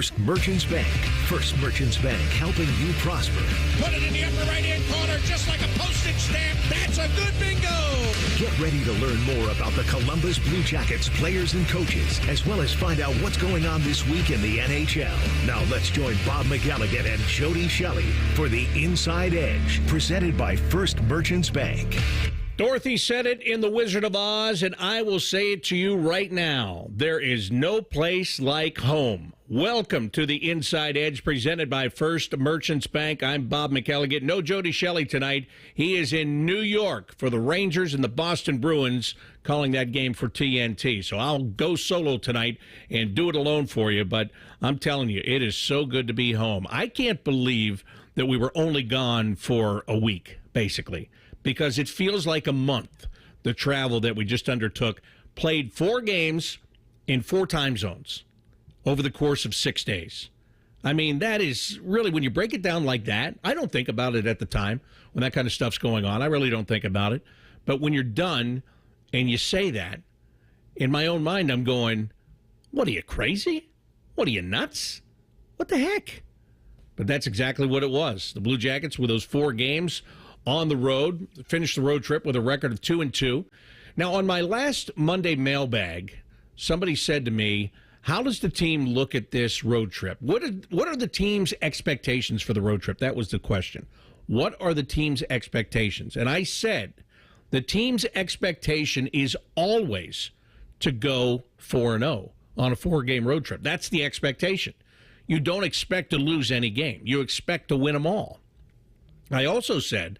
First Merchants Bank. First Merchants Bank, helping you prosper. Put it in the upper right-hand corner just like a postage stamp. That's a good bingo. Get ready to learn more about the Columbus Blue Jackets players and coaches, as well as find out what's going on this week in the NHL. Now let's join Bob McElligott and Jody Shelley for the Inside Edge, presented by First Merchants Bank. Dorothy said it in The Wizard of Oz, and I will say it to you right now. There is no place like home. Welcome to the Inside Edge, presented by First Merchants Bank. I'm Bob McElligott. No Jody Shelley tonight. He is in New York for the Rangers and the Boston Bruins, calling that game for TNT. So I'll go solo tonight and do it alone for you, but I'm telling you, it is so good to be home. I can't believe that we were only gone for a week, basically, because it feels like a month, the travel that we just undertook. Played 4 games in 4 time zones over the course of 6 days. I mean, that is really, when you break it down like that, I don't think about it at the time when that kind of stuff's going on. I really don't think about it. But when you're done and you say that, in my own mind, I'm going, what are you, crazy? What are you, nuts? What the heck? But that's exactly what it was. The Blue Jackets, with those 4 games on the road, finished the road trip with a record of 2-2. Now, on my last Monday mailbag, somebody said to me, how does the team look at this road trip? What are the team's expectations for the road trip? That was the question. What are the team's expectations? And I said, the team's expectation is always to go 4-0 on a 4-game road trip. That's the expectation. You don't expect to lose any game. You expect to win them all. I also said,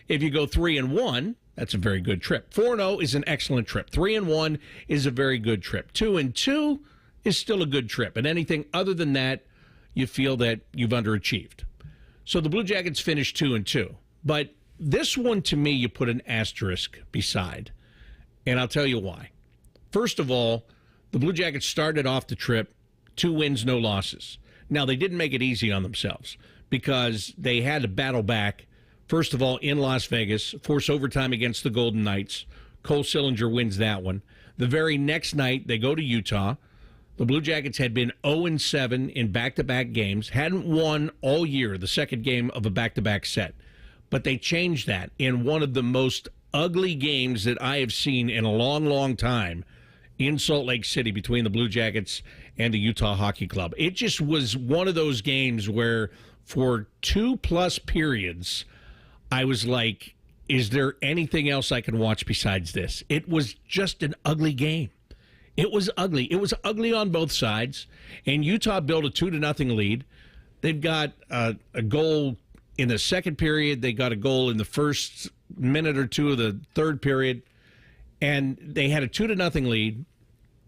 if you go 3-1, that's a very good trip. 4-0 is an excellent trip. 3-1 is a very good trip. 2-2 is still a good trip. And anything other than that, you feel that you've underachieved. So the Blue Jackets finished 2-2. But this one, to me, you put an asterisk beside. And I'll tell you why. First of all, the Blue Jackets started off the trip 2 wins, no losses. Now, they didn't make it easy on themselves because they had to battle back. First of all, in Las Vegas, force overtime against the Golden Knights. Cole Sillinger wins that one. The very next night, they go to Utah. The Blue Jackets had been 0-7 in back-to-back games, hadn't won all year, the second game of a back-to-back set. But they changed that in one of the most ugly games that I have seen in a long, long time in Salt Lake City between the Blue Jackets and the Utah Hockey Club. It just was one of those games where for 2+ periods, I was like, is there anything else I can watch besides this? It was just an ugly game. It was ugly. It was ugly on both sides. And Utah built a 2-0 lead. They've got a goal in the second period. They got a goal in the first minute or 2 of the third period. And they had a 2-0 lead.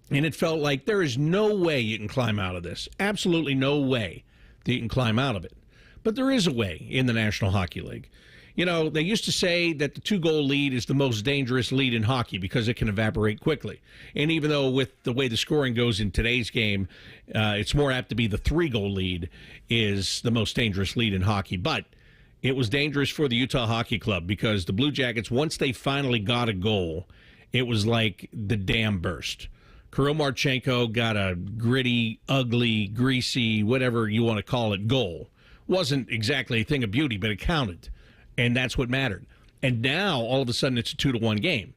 And it felt like there is no way you can climb out of this. Absolutely no way that you can climb out of it. But there is a way in the National Hockey League. You know, they used to say that the 2-goal lead is the most dangerous lead in hockey because it can evaporate quickly. And even though with the way the scoring goes in today's game, it's more apt to be the 3-goal lead is the most dangerous lead in hockey. But it was dangerous for the Utah Hockey Club because the Blue Jackets, once they finally got a goal, it was like the dam burst. Kirill Marchenko got a gritty, ugly, greasy, whatever you want to call it, goal. Wasn't exactly a thing of beauty, but it counted. And that's what mattered. And now, all of a sudden, it's a 2-1 game.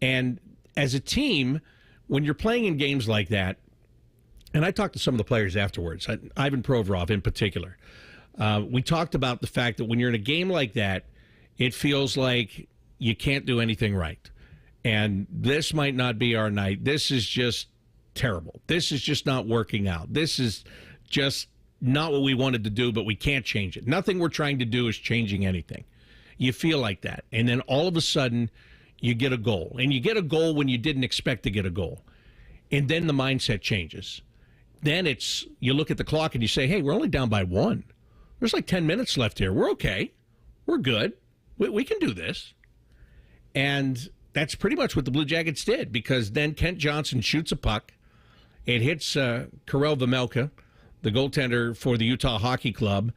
And as a team, when you're playing in games like that, and I talked to some of the players afterwards, Ivan Provorov in particular, we talked about the fact that when you're in a game like that, it feels like you can't do anything right. And this might not be our night. This is just terrible. This is just not working out. This is just not what we wanted to do, but we can't change it. Nothing we're trying to do is changing anything. You feel like that. And then all of a sudden, you get a goal. And you get a goal when you didn't expect to get a goal. And then the mindset changes. Then it's, you look at the clock and you say, hey, we're only down by 1. There's like 10 minutes left here. We're okay. We're good. We can do this. And that's pretty much what the Blue Jackets did, because then Kent Johnson shoots a puck. It hits Karel Vejmelka, the goaltender for the Utah Hockey Club,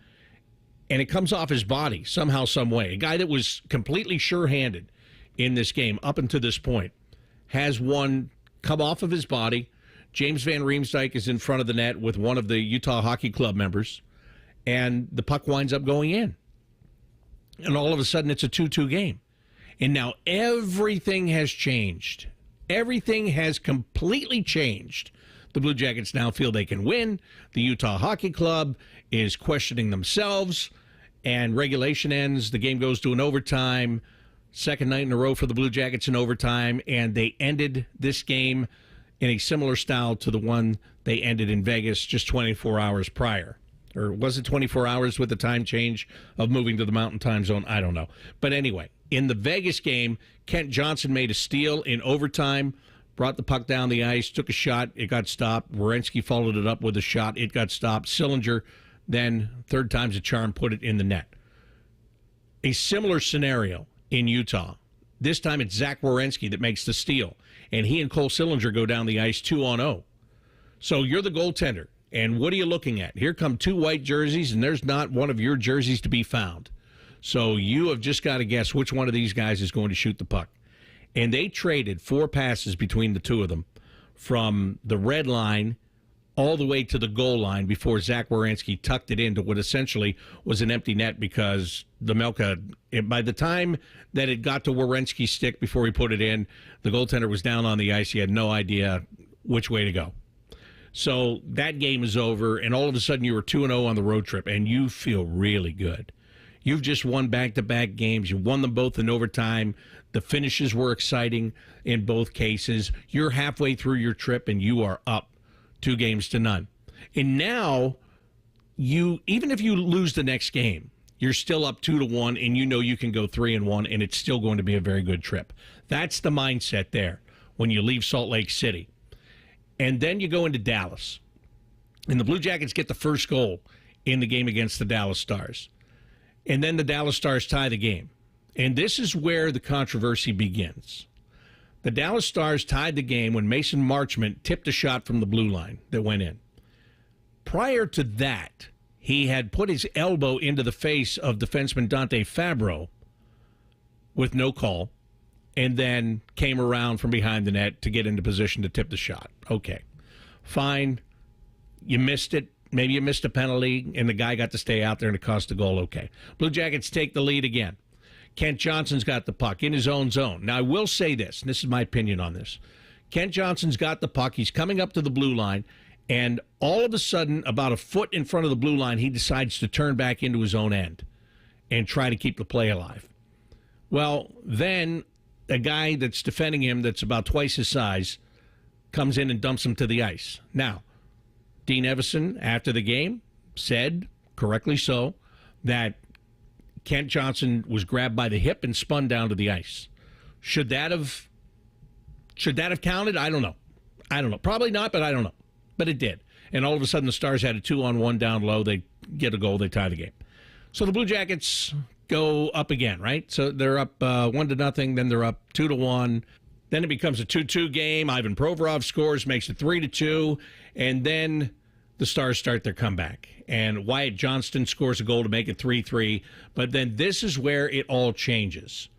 and it comes off his body somehow, some way. A guy that was completely sure-handed in this game up until this point has one come off of his body, James Van Riemsdyk is in front of the net with one of the Utah Hockey Club members, and the puck winds up going in. And all of a sudden, it's a 2-2 game. And now everything has changed. Everything has completely changed. The Blue Jackets now feel they can win. The Utah Hockey Club is questioning themselves, and regulation ends. The game goes to an overtime. Second night in a row for the Blue Jackets in overtime, and they ended this game in a similar style to the one they ended in Vegas just 24 hours prior. Or was it 24 hours with the time change of moving to the Mountain Time Zone? I don't know. But anyway, in the Vegas game, Kent Johnson made a steal in overtime, brought the puck down the ice, took a shot, it got stopped. Werenski followed it up with a shot, it got stopped. Sillinger, then third time's a charm, put it in the net. A similar scenario in Utah. This time it's Zach Werenski that makes the steal, and he and Cole Sillinger go down the ice 2-on-0. So you're the goaltender, and what are you looking at? Here come two white jerseys, and there's not one of your jerseys to be found. So you have just got to guess which one of these guys is going to shoot the puck. And they traded 4 passes between the two of them from the red line all the way to the goal line before Zach Werenski tucked it into what essentially was an empty net because the Melka, by the time that it got to Werenski's stick before he put it in, the goaltender was down on the ice. He had no idea which way to go. So that game is over, and all of a sudden you were 2-0 on the road trip, and you feel really good. You've just won back-to-back games. You won them both in overtime. The finishes were exciting in both cases. You're halfway through your trip, and you are up 2-0. And now, even if you lose the next game, you're still up 2-1, and you know you can go 3-1, and it's still going to be a very good trip. That's the mindset there when you leave Salt Lake City. And then you go into Dallas. And the Blue Jackets get the first goal in the game against the Dallas Stars. And then the Dallas Stars tie the game. And this is where the controversy begins. The Dallas Stars tied the game when Mason Marchment tipped a shot from the blue line that went in. Prior to that, he had put his elbow into the face of defenseman Dante Fabro with no call, and then came around from behind the net to get into position to tip the shot. Okay, fine. You missed it. Maybe you missed a penalty, and the guy got to stay out there, and it cost a goal. Okay. Blue Jackets take the lead again. Kent Johnson's got the puck in his own zone. Now, I will say this, and this is my opinion on this. Kent Johnson's got the puck. He's coming up to the blue line, and all of a sudden, about a foot in front of the blue line, he decides to turn back into his own end and try to keep the play alive. Well, then a guy that's defending him that's about twice his size comes in and dumps him to the ice. Now, Dean Evison, after the game, said, correctly so, that Kent Johnson was grabbed by the hip and spun down to the ice. Should that have counted? I don't know. Probably not, but I don't know. But it did. And all of a sudden, the Stars had a 2-on-1 down low. They get a goal. They tie the game. So the Blue Jackets go up again, right? So they're up 1-0. Then they're up 2-1. Then it becomes a 2-2 game. Ivan Provorov scores, makes it 3-2. And then the Stars start their comeback. And Wyatt Johnston scores a goal to make it 3-3. But then this is where it all changes.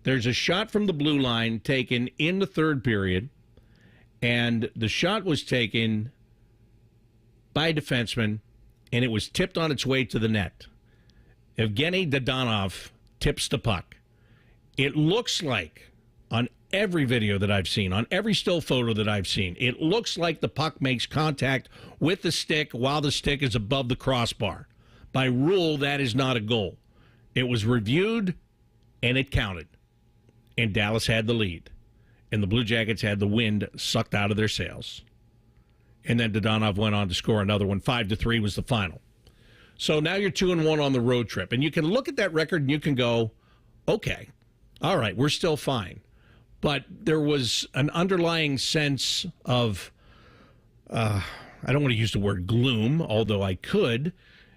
There's a shot from the blue line taken in the third period. And the shot was taken by a defenseman, and it was tipped on its way to the net. Evgeny Dadonov tips the puck. It looks like, on every video that I've seen, on every still photo that I've seen, it looks like the puck makes contact with the stick while the stick is above the crossbar. By rule, that is not a goal. It was reviewed, and it counted. And Dallas had the lead. And the Blue Jackets had the wind sucked out of their sails. And then Dadonov went on to score another one. 5-3 was the final. So now you're 2-1 on the road trip. And you can look at that record and you can go, okay, all right, we're still fine. But there was an underlying sense of, I don't want to use the word gloom, although I could.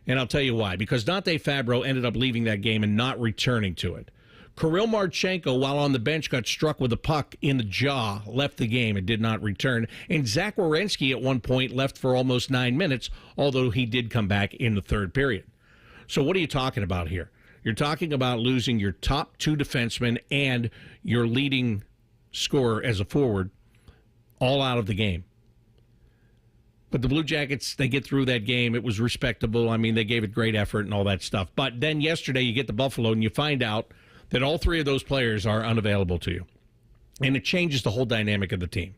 And I'll tell you why. Because Dante Fabro ended up leaving that game and not returning to it. Kirill Marchenko, while on the bench, got struck with a puck in the jaw, left the game and did not return. And Zach Werenski at one point left for almost 9 minutes, although he did come back in the third period. So what are you talking about here? You're talking about losing your top 2 defensemen and your leading scorer as a forward all out of the game. But the Blue Jackets, they get through that game. It was respectable. I mean, they gave it great effort and all that stuff. But then yesterday you get to Buffalo and you find out that all three of those players are unavailable to you. And it changes the whole dynamic of the team.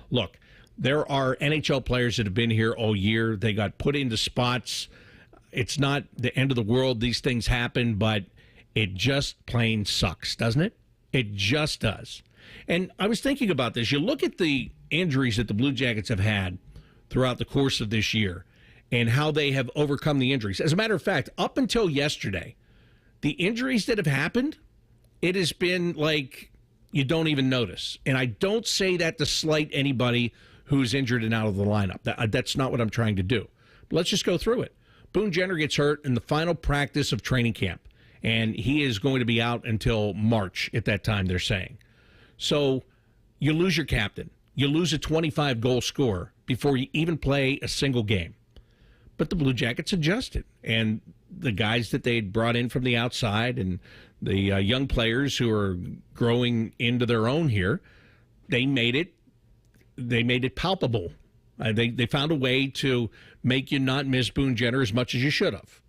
Look, there are NHL players that have been here all year. They got put into spots. It's not the end of the world. These things happen, but it just plain sucks, doesn't it? It just does. And I was thinking about this. You look at the injuries that the Blue Jackets have had throughout the course of this year and how they have overcome the injuries. As a matter of fact, up until yesterday, the injuries that have happened, it has been like you don't even notice. And I don't say that to slight anybody who's injured and out of the lineup. That's not what I'm trying to do. But let's just go through it. Boone Jenner gets hurt in the final practice of training camp, and he is going to be out until March at that time, they're saying. So you lose your captain. You lose a 25-goal scorer before you even play a single game. But the Blue Jackets adjusted, and the guys that they'd brought in from the outside and the young players who are growing into their own here, they made it palpable. They found a way to make you not miss Boone Jenner as much as you should have.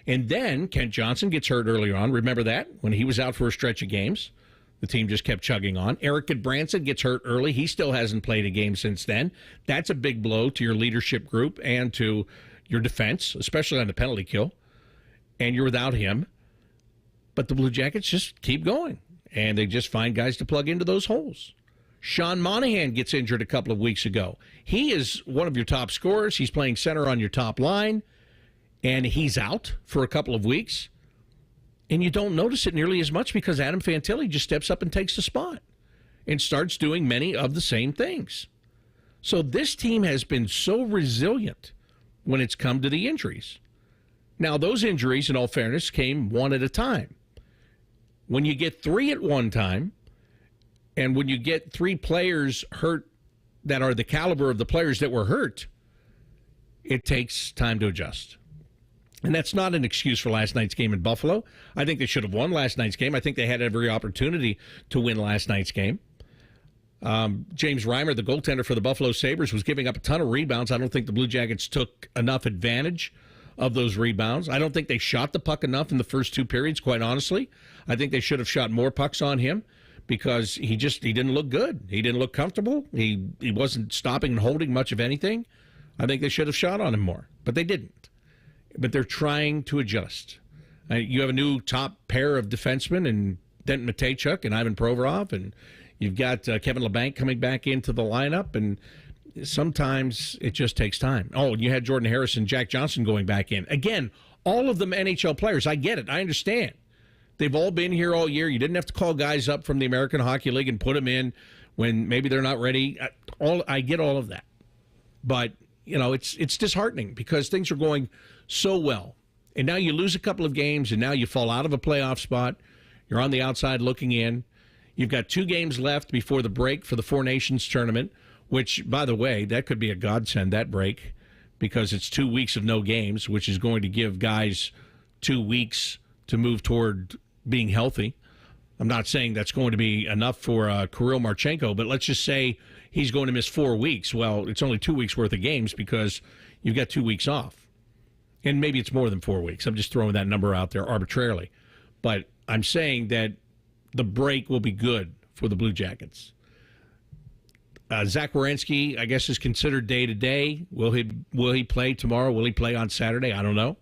And then Kent Johnson gets hurt earlier on. Remember that? When he was out for a stretch of games. The team just kept chugging on. Eric Goodbranson gets hurt early. He still hasn't played a game since then. That's a big blow to your leadership group and to your defense, especially on the penalty kill. And you're without him. But the Blue Jackets just keep going. And they just find guys to plug into those holes. Sean Monahan gets injured a couple of weeks ago. He is one of your top scorers. He's playing center on your top line. And he's out for a couple of weeks. And you don't notice it nearly as much because Adam Fantilli just steps up and takes the spot and starts doing many of the same things. So this team has been so resilient when it's come to the injuries. Now, those injuries, in all fairness, came one at a time. When you get three at one time, and when you get three players hurt that are the caliber of the players that were hurt, it takes time to adjust. And that's not an excuse for last night's game in Buffalo. I think they should have won last night's game. I think they had every opportunity to win last night's game. James Reimer, the goaltender for the Buffalo Sabres, was giving up a ton of rebounds. I don't think the Blue Jackets took enough advantage of those rebounds. I don't think they shot the puck enough in the first two periods, quite honestly. I think they should have shot more pucks on him because he didn't look good. He didn't look comfortable. He wasn't stopping and holding much of anything. I think they should have shot on him more, but they didn't. But they're trying to adjust. You have a new top pair of defensemen in Denton Mateychuk and Ivan Provorov, and you've got Kevin Labanc coming back into the lineup, and sometimes it just takes time. Oh, and you had Jordan Harris and Jack Johnson going back in. Again, all of them NHL players. I get it. I understand. They've all been here all year. You didn't have to call guys up from the American Hockey League and put them in when maybe they're not ready. I get all of that. But, it's disheartening because things are going so well. And now you lose a couple of games, and now you fall out of a playoff spot. You're on the outside looking in. You've got 2 games left before the break for the Four Nations tournament, which, by the way, that could be a godsend, that break, because it's 2 weeks of no games, which is going to give guys 2 weeks to move toward being healthy. I'm not saying that's going to be enough for Kirill Marchenko, but let's just say he's going to miss 4 weeks. Well, it's only 2 weeks worth of games because you've got 2 weeks off. And maybe it's more than 4 weeks. I'm just throwing that number out there arbitrarily. But I'm saying that the break will be good for the Blue Jackets. Zach Werenski, I guess, is considered day-to-day. Will he play tomorrow? Will he play on Saturday? I don't know.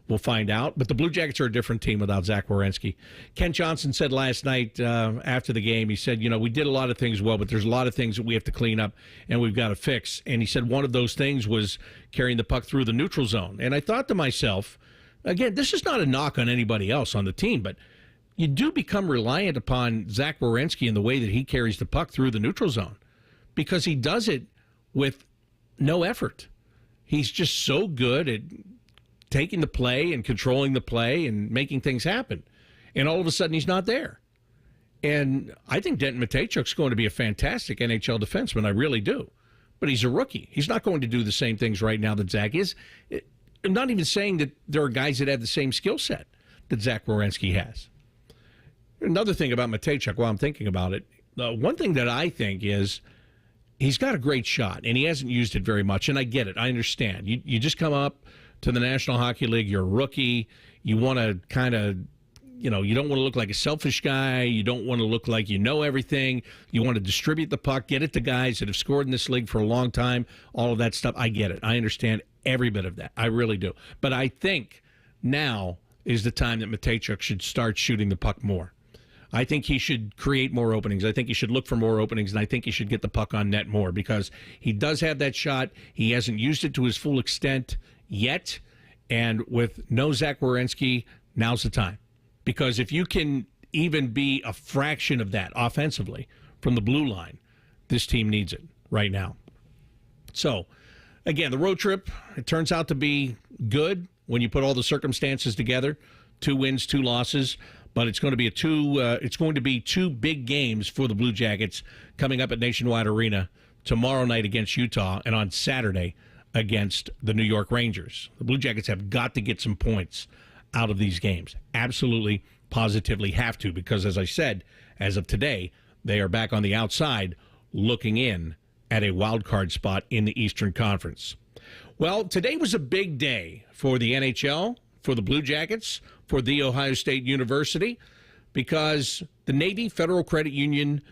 We'll find out. But the Blue Jackets are a different team without Zach Werenski. Ken Johnson said last night after the game, he said, we did a lot of things well, but there's a lot of things that we have to clean up and we've got to fix. And he said one of those things was carrying the puck through the neutral zone. And I thought to myself, again, this is not a knock on anybody else on the team, but you do become reliant upon Zach Werenski in the way that he carries the puck through the neutral zone because he does it with no effort. He's just so good at taking the play and controlling the play and making things happen. And all of a sudden, he's not there. And I think Denton Mateychuk's going to be a fantastic NHL defenseman. I really do. But he's a rookie. He's not going to do the same things right now that Zach is. I'm not even saying that there are guys that have the same skill set that Zach Werenski has. Another thing about Mateychuk, while I'm thinking about it, one thing that I think is he's got a great shot, and he hasn't used it very much, and I get it. I understand. You just come up to the National Hockey League. You're a rookie. You want to kind of, you don't want to look like a selfish guy. You don't want to look like you know everything. You want to distribute the puck, get it to guys that have scored in this league for a long time, all of that stuff. I get it. I understand every bit of that. I really do. But I think now is the time that Matejchuk should start shooting the puck more. I think he should create more openings. I think he should look for more openings, and I think he should get the puck on net more because he does have that shot. He hasn't used it to his full extent yet, and with no Zach Werenski, now's the time. Because if you can even be a fraction of that offensively from the blue line, this team needs it right now. So, again, the road trip, it turns out to be good when you put all the circumstances together. 2 wins, 2 losses, but it's going to be two big games for the Blue Jackets coming up at Nationwide Arena tomorrow night against Utah and on Saturday against the New York Rangers. The Blue Jackets have got to get some points out of these games. Absolutely, positively have to, because as I said, as of today, they are back on the outside looking in at a wild card spot in the Eastern Conference. Well, today was a big day for the NHL, for the Blue Jackets, for The Ohio State University, because the Navy Federal Credit Union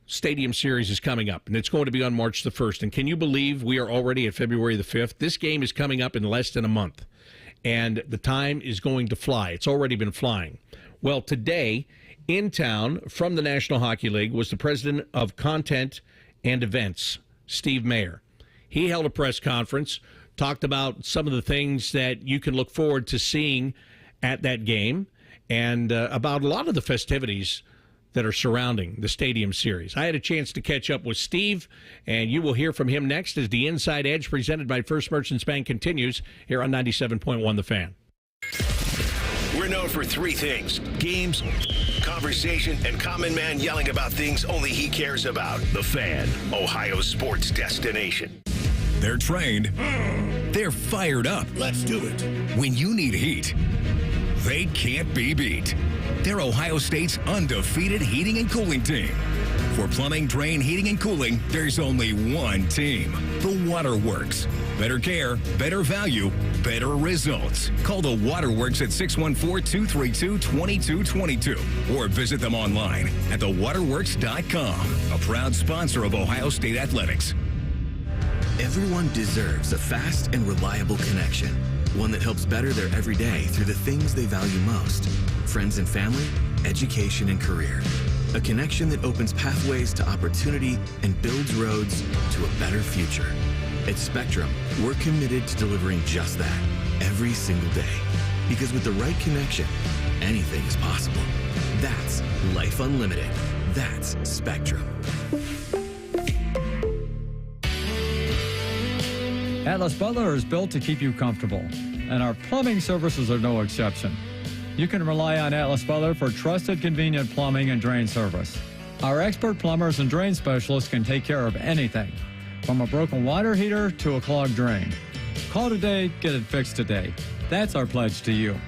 Stadium Series is coming up, and it's going to be on March the 1st. And can you believe we are already at February the 5th? This game is coming up in less than a month, and the time is going to fly. It's already been flying. Well, today, in town from the National Hockey League was the president of Content and Events, Steve Mayer. He held a press conference, talked about some of the things that you can look forward to seeing at that game, and about a lot of the festivities that are surrounding the Stadium Series. I had a chance to catch up with Steve, and you will hear from him next as the Inside Edge presented by First Merchants Bank continues here on 97.1 The Fan. We're known for 3 things: games, conversation, and common man yelling about things only he cares about. The Fan, Ohio's sports destination. They're trained. They're fired up. Let's do it. When you need heat, they can't be beat. They're Ohio State's undefeated heating and cooling team. For plumbing, drain, heating, and cooling, there's only one team. The Waterworks. Better care, better value, better results. Call the Waterworks at 614-232-2222 or visit them online at thewaterworks.com. A proud sponsor of Ohio State Athletics. Everyone deserves a fast and reliable connection. One that helps better their everyday through the things they value most. Friends and family, education and career. A connection that opens pathways to opportunity and builds roads to a better future. At Spectrum, we're committed to delivering just that every single day. Because with the right connection, anything is possible. That's Life Unlimited. That's Spectrum. Atlas Butler is built to keep you comfortable, and our plumbing services are no exception. You can rely on Atlas Butler for trusted, convenient plumbing and drain service. Our expert plumbers and drain specialists can take care of anything, from a broken water heater to a clogged drain. Call today, get it fixed today. That's our pledge to you.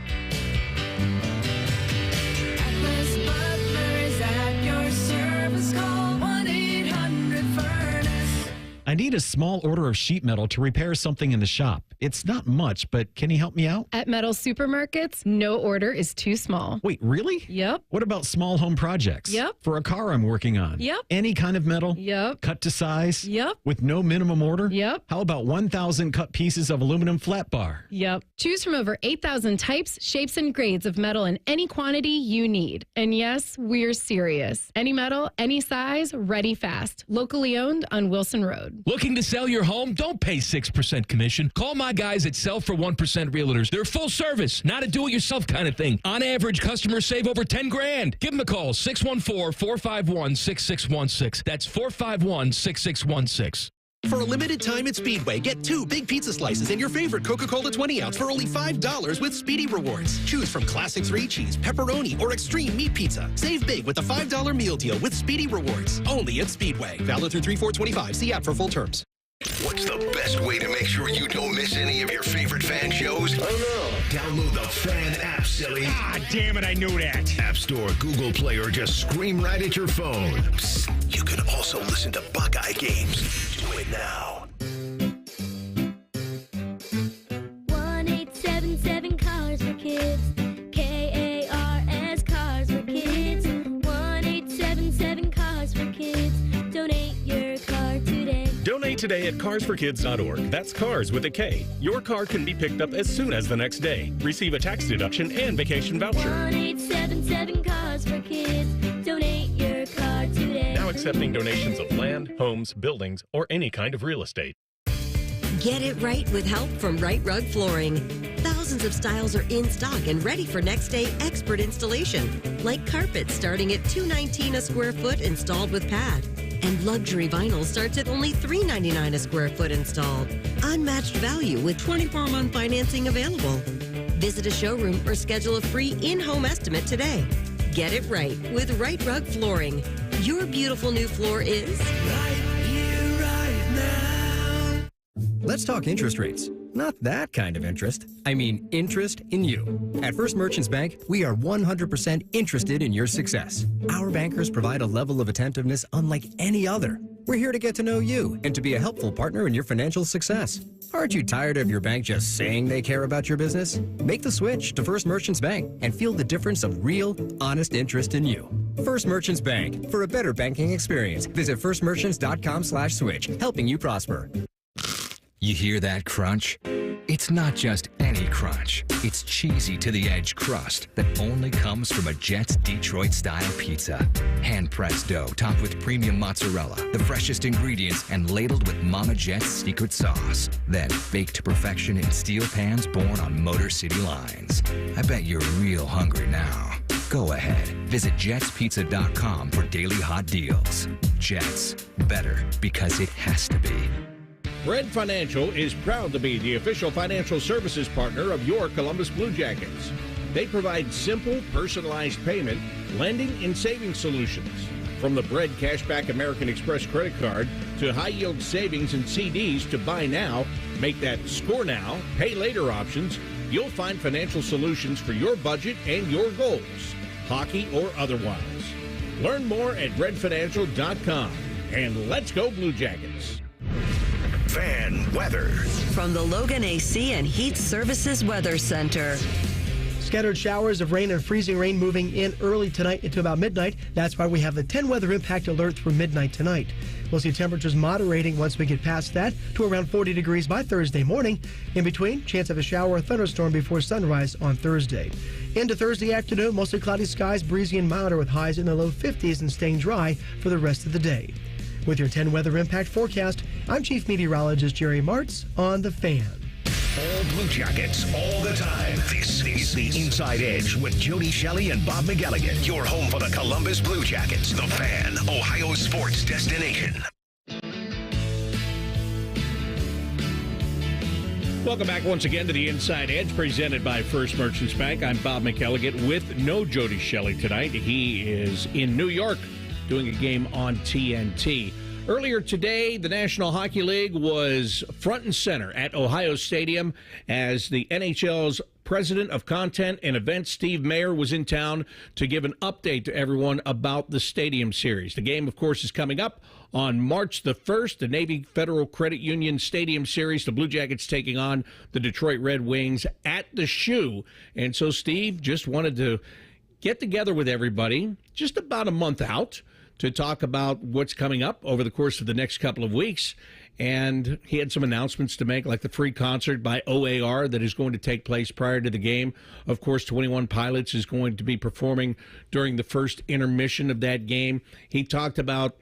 Atlas Butler is at your service. Call 1-800-FURNACE. I need a small order of sheet metal to repair something in the shop. It's not much, but can you help me out? At Metal Supermarkets, no order is too small. Wait, really? Yep. What about small home projects? Yep. For a car I'm working on? Yep. Any kind of metal? Yep. Cut to size? Yep. With no minimum order? Yep. How about 1,000 cut pieces of aluminum flat bar? Yep. Choose from over 8,000 types, shapes, and grades of metal in any quantity you need. And yes, we're serious. Any metal, any size, ready fast. Locally owned on Wilson Road. Looking to sell your home? Don't pay 6% commission. Call my guys at Sell for 1% Realtors. They're full service, not a do-it-yourself kind of thing. On average, customers save over $10,000. Give them a call, 614-451-6616. That's 451-6616. For a limited time at Speedway, get 2 big pizza slices and your favorite Coca-Cola 20-ounce for only $5 with Speedy Rewards. Choose from classic 3-cheese, pepperoni, or extreme meat pizza. Save big with the $5 meal deal with Speedy Rewards. Only at Speedway. Valid through 3/4/25. See app for full terms. What's the best way to make sure you don't miss any of your favorite fan shows? Oh no. Download the Fan app, silly. Ah, damn it, I knew that. App Store, Google Play, or just scream right at your phone. Psst, you can also listen to Buckeye games. it now. 1877 Cars for Kids. KARS Cars for Kids. 1877 Cars for Kids. Donate your car today. Donate today at carsforkids.org. That's cars with a K. Your car can be picked up as soon as the next day. Receive a tax deduction and vacation voucher. 1877 Cars for Kids. Donate your car today. Now accepting donations of land, homes, buildings, or any kind of real estate. Get it right with help from Right Rug Flooring. Thousands of styles are in stock and ready for next day expert installation. Like carpet starting at $219 a square foot installed with pad. And luxury vinyl starts at only $399 a square foot installed. Unmatched value with 24-month financing available. Visit a showroom or schedule a free in-home estimate today. Get it right with Right Rug Flooring. Your beautiful new floor is right here, right now. Let's talk interest rates. Not that kind of interest. I mean, interest in you. At First Merchants Bank, we are 100% interested in your success. Our bankers provide a level of attentiveness unlike any other. We're here to get to know you and to be a helpful partner in your financial success. Aren't you tired of your bank just saying they care about your business? Make the switch to First Merchants Bank and feel the difference of real, honest interest in you. First Merchants Bank. For a better banking experience, visit firstmerchants.com/switch, helping you prosper. You hear that crunch? It's not just any crunch. It's cheesy to the edge crust that only comes from a Jet's Detroit-style pizza. Hand-pressed dough topped with premium mozzarella, the freshest ingredients, and ladled with Mama Jet's secret sauce. Then baked to perfection in steel pans born on Motor City lines. I bet you're real hungry now. Go ahead. Visit jetspizza.com for daily hot deals. Jets. Better because it has to be. Bread Financial is proud to be the official financial services partner of your Columbus Blue Jackets. They provide simple, personalized payment, lending, and saving solutions. From the Bread Cashback American Express credit card to high-yield savings and CDs to buy now, make that score now, pay later options, you'll find financial solutions for your budget and your goals, hockey or otherwise. Learn more at breadfinancial.com. And let's go Blue Jackets. Fan weather. from the Logan AC and Heat Services Weather Center. Scattered showers of rain and freezing rain moving in early tonight into about midnight. That's why we have the 10 weather impact alert through midnight tonight. We'll see temperatures moderating once we get past that to around 40 degrees by Thursday morning. In between, chance of a shower or thunderstorm before sunrise on Thursday. Into Thursday afternoon, mostly cloudy skies, breezy and milder with highs in the low 50s and staying dry for the rest of the day. With your 10 weather impact forecast, I'm Chief Meteorologist Jerry Martz on The Fan. All Blue Jackets, all the time. This is the Inside Edge with Jody Shelley and Bob McElligott. Your home for the Columbus Blue Jackets. The Fan, Ohio sports destination. Welcome back once again to the Inside Edge presented by First Merchants Bank. I'm Bob McElligott with no Jody Shelley tonight. He is in New York doing a game on TNT. Earlier today, the National Hockey League was front and center at Ohio Stadium as the NHL's President of Content and Events, Steve Mayer, was in town to give an update to everyone about the Stadium Series. The game, of course, is coming up on March the 1st, the Navy Federal Credit Union Stadium Series. The Blue Jackets taking on the Detroit Red Wings at the Shoe. And so Steve just wanted to get together with everybody just about a month out to talk about what's coming up over the course of the next couple of weeks. And he had some announcements to make, like the free concert by OAR that is going to take place prior to the game. Of course, 21 Pilots is going to be performing during the first intermission of that game. He talked about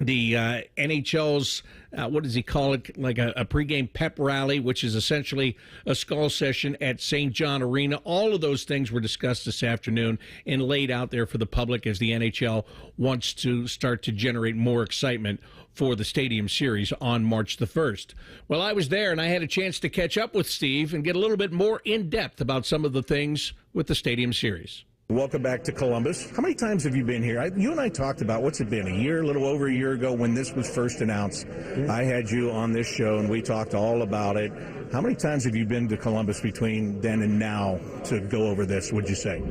the NHL's, what does he call it, like a pregame pep rally, which is essentially a skull session at St. John Arena. All of those things were discussed this afternoon and laid out there for the public as the NHL wants to start to generate more excitement for the Stadium Series on March the 1st. Well, I was there, and I had a chance to catch up with Steve and get a little bit more in-depth about some of the things with the Stadium Series. Welcome back to Columbus. How many times have you been here? You and I talked about, what's it been, a little over a year ago when this was first announced. I had you on this show, and we talked all about it. How many times have you been to Columbus between then and now to go over this, would you say?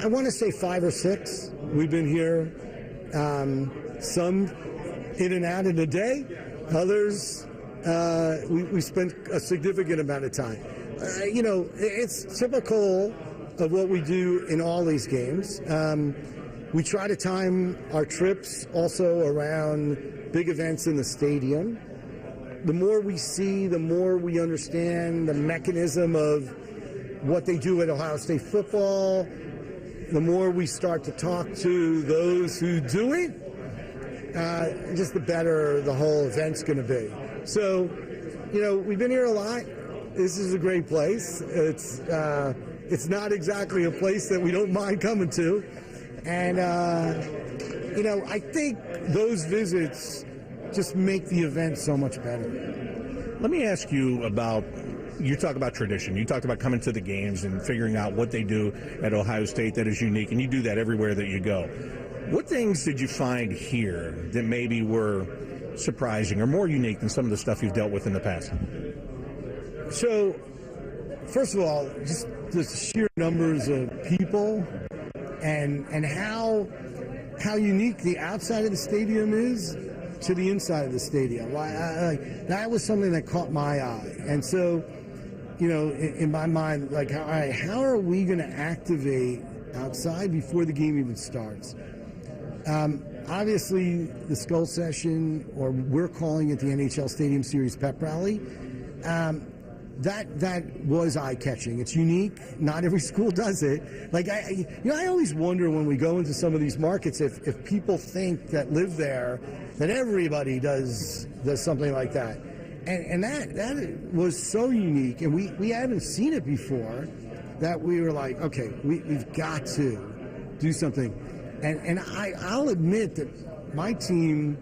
I want to say 5 or 6. We've been here. Some in and out in a day. Others, we spent a significant amount of time. It's typical of what we do in all these games. We try to time our trips also around big events in the stadium. The more we see, the more we understand the mechanism of what they do at Ohio State football, the more we start to talk to those who do it, just the better the whole event's going to be. So, we've been here a lot. This is a great place. It's not exactly a place that we don't mind coming to. And, I think those visits just make the event so much better. Let me ask you about, you talk about tradition. You talked about coming to the games and figuring out what they do at Ohio State that is unique, and you do that everywhere that you go. What things did you find here that maybe were surprising or more unique than some of the stuff you've dealt with in the past? So, first of all, just the sheer numbers of people and how unique the outside of the stadium is to the inside of the stadium. That was something that caught my eye. And so, in my mind, how are we going to activate outside before the game even starts? Obviously, the Skull Session, or we're calling it the NHL Stadium Series Pep Rally, that was eye-catching. It's unique. Not every school does it. I always wonder when we go into some of these markets if people think that live there that everybody does something like that. And that was so unique, and we haven't seen it before, that we were like, okay, we've got to do something. And I'll admit that my team,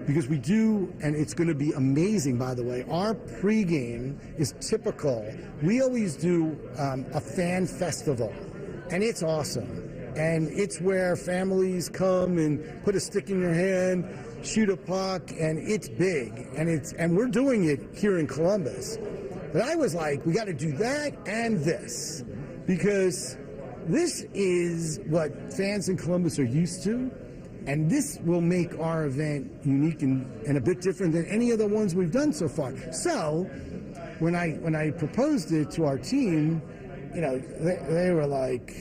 because we do, and it's going to be amazing, by the way, our pregame is typical. We always do a fan festival, and it's awesome. And it's where families come and put a stick in your hand, shoot a puck, and it's big. And we're doing it here in Columbus. But I was like, we got to do that and this, because this is what fans in Columbus are used to. And this will make our event unique and a bit different than any of the ones we've done so far. So when I proposed it to our team, they were like,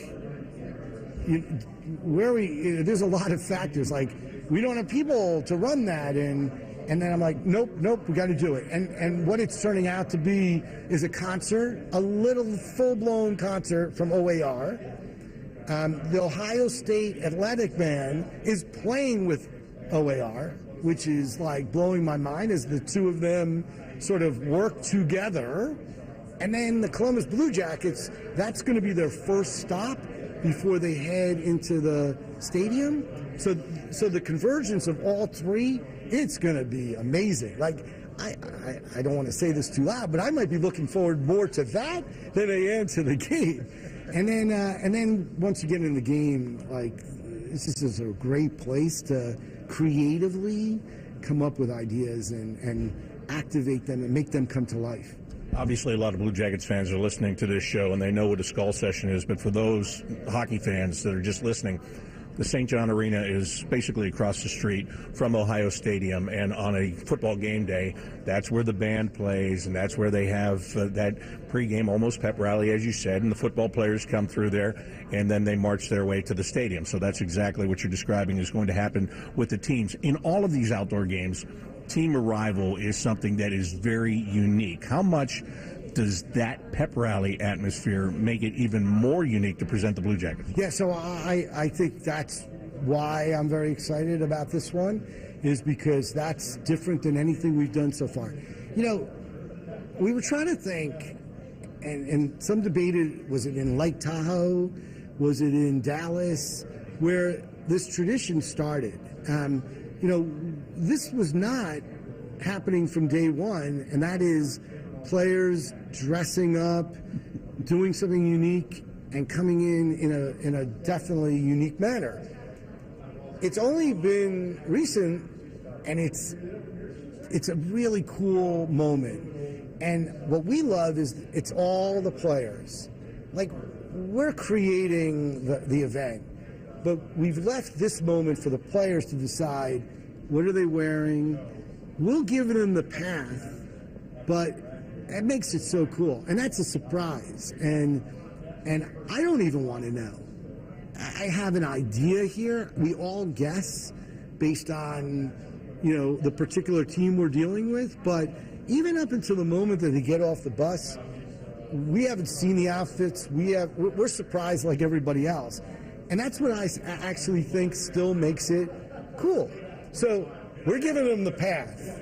there's a lot of factors. Like, we don't have people to run that. And then I'm like, nope, we got to do it. And what it's turning out to be is a concert, a little full-blown concert from OAR. The Ohio State Athletic Band is playing with OAR, which is like blowing my mind as the two of them sort of work together. And then the Columbus Blue Jackets, that's going to be their first stop before they head into the stadium. So the convergence of all three, it's going to be amazing. Like, I don't want to say this too loud, but I might be looking forward more to that than I am to the game. And then once you get in the game, like, this is a great place to creatively come up with ideas and activate them and make them come to life. Obviously, a lot of Blue Jackets fans are listening to this show, and they know what a Skull Session is. But for those hockey fans that are just listening, the St. John Arena is basically across the street from Ohio Stadium, and on a football game day, that's where the band plays, and that's where they have that pregame almost pep rally, as you said, and the football players come through there, and then they march their way to the stadium. So that's exactly what you're describing is going to happen with the teams. In all of these outdoor games, team arrival is something that is very unique. How much does that pep rally atmosphere make it even more unique to present the Blue Jackets? Yeah, so I think that's why I'm very excited about this one, is because that's different than anything we've done so far. We were trying to think, and some debated, was it in Lake Tahoe? Was it in Dallas? Where this tradition started. This was not happening from day one, and that is players dressing up, doing something unique, and coming in a definitely unique manner. It's only been recent, and it's a really cool moment. And what we love is it's all the players. Like, we're creating the event, but we've left this moment for the players to decide What are they wearing? We'll give them the path, but it makes it so cool. And that's a surprise. And I don't even want to know. I have an idea here. We all guess based on, the particular team we're dealing with. But even up until the moment that they get off the bus, we haven't seen the outfits. We're surprised like everybody else. And that's what I actually think still makes it cool. So we're giving them the path.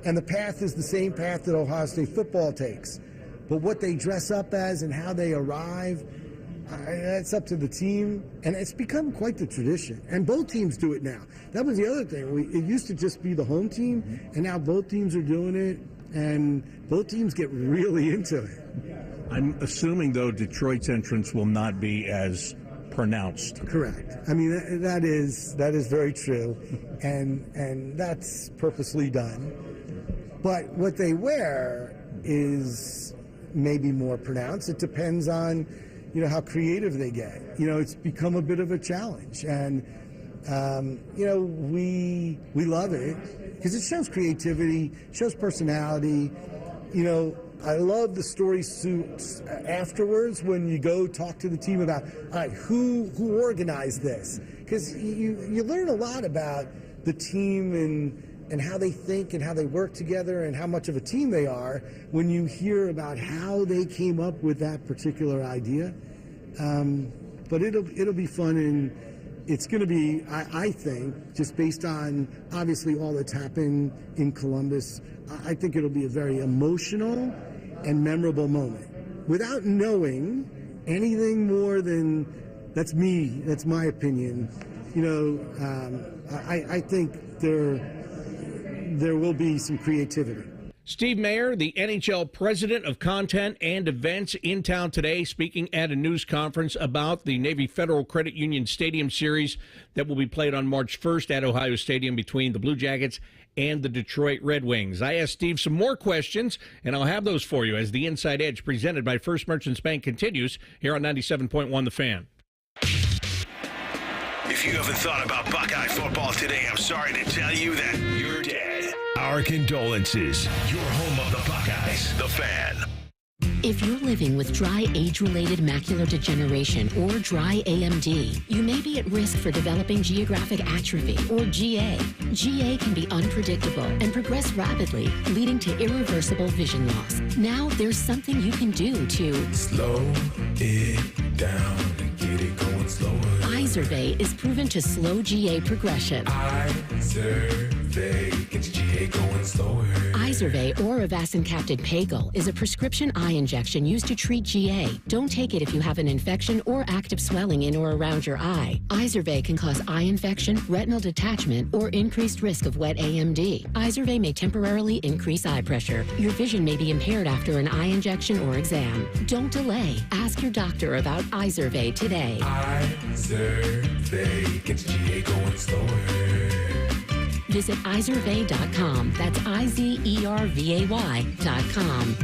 And the path is the same path that Ohio State football takes. But what they dress up as and how they arrive, that's up to the team. And it's become quite the tradition. And both teams do it now. That was the other thing. It used to just be the home team, and now both teams are doing it, and both teams get really into it. I'm assuming, though, Detroit's entrance will not be as pronounced. Correct. I mean, that is very true, and that's purposely done. But what they wear is maybe more pronounced. It depends on, how creative they get. It's become a bit of a challenge, and we love it because it shows creativity, shows personality. I love the story suits afterwards when you go talk to the team about, all right, who organized this? Because you learn a lot about the team and how they think and how they work together and how much of a team they are when you hear about how they came up with that particular idea. But it'll be fun, and it's going to be, I think, just based on obviously all that's happened in Columbus, I think it'll be a very emotional and memorable moment. Without knowing anything more than, that's me, that's my opinion, I think there will be some creativity. Steve Mayer, the NHL president of content and events, in town today, speaking at a news conference about the Navy Federal Credit Union Stadium Series that will be played on March 1st at Ohio Stadium between the Blue Jackets and the Detroit Red Wings. I asked Steve some more questions, and I'll have those for you as the Inside Edge presented by First Merchants Bank continues here on 97.1 The Fan. If you haven't thought about Buckeye football today, I'm sorry to tell you that you're dead. Our condolences. Your home of the Buckeyes, The Fan. If you're living with dry age-related macular degeneration or dry AMD, you may be at risk for developing geographic atrophy or GA. GA can be unpredictable and progress rapidly, leading to irreversible vision loss. Now there's something you can do to slow it down and get it going slower. Izervay is proven to slow GA progression. Izervay gets GA going slower. Izervay or avacincaptad pagel is a prescription eye injection used to treat GA. Don't take it if you have an infection or active swelling in or around your eye. Izervay can cause eye infection, retinal detachment, or increased risk of wet AMD. Izervay may temporarily increase eye pressure. Your vision may be impaired after an eye injection or exam. Don't delay. Ask your doctor about Izervay today. Izervay gets GA going slower. Visit Izervay.com. That's IZERVAY.com.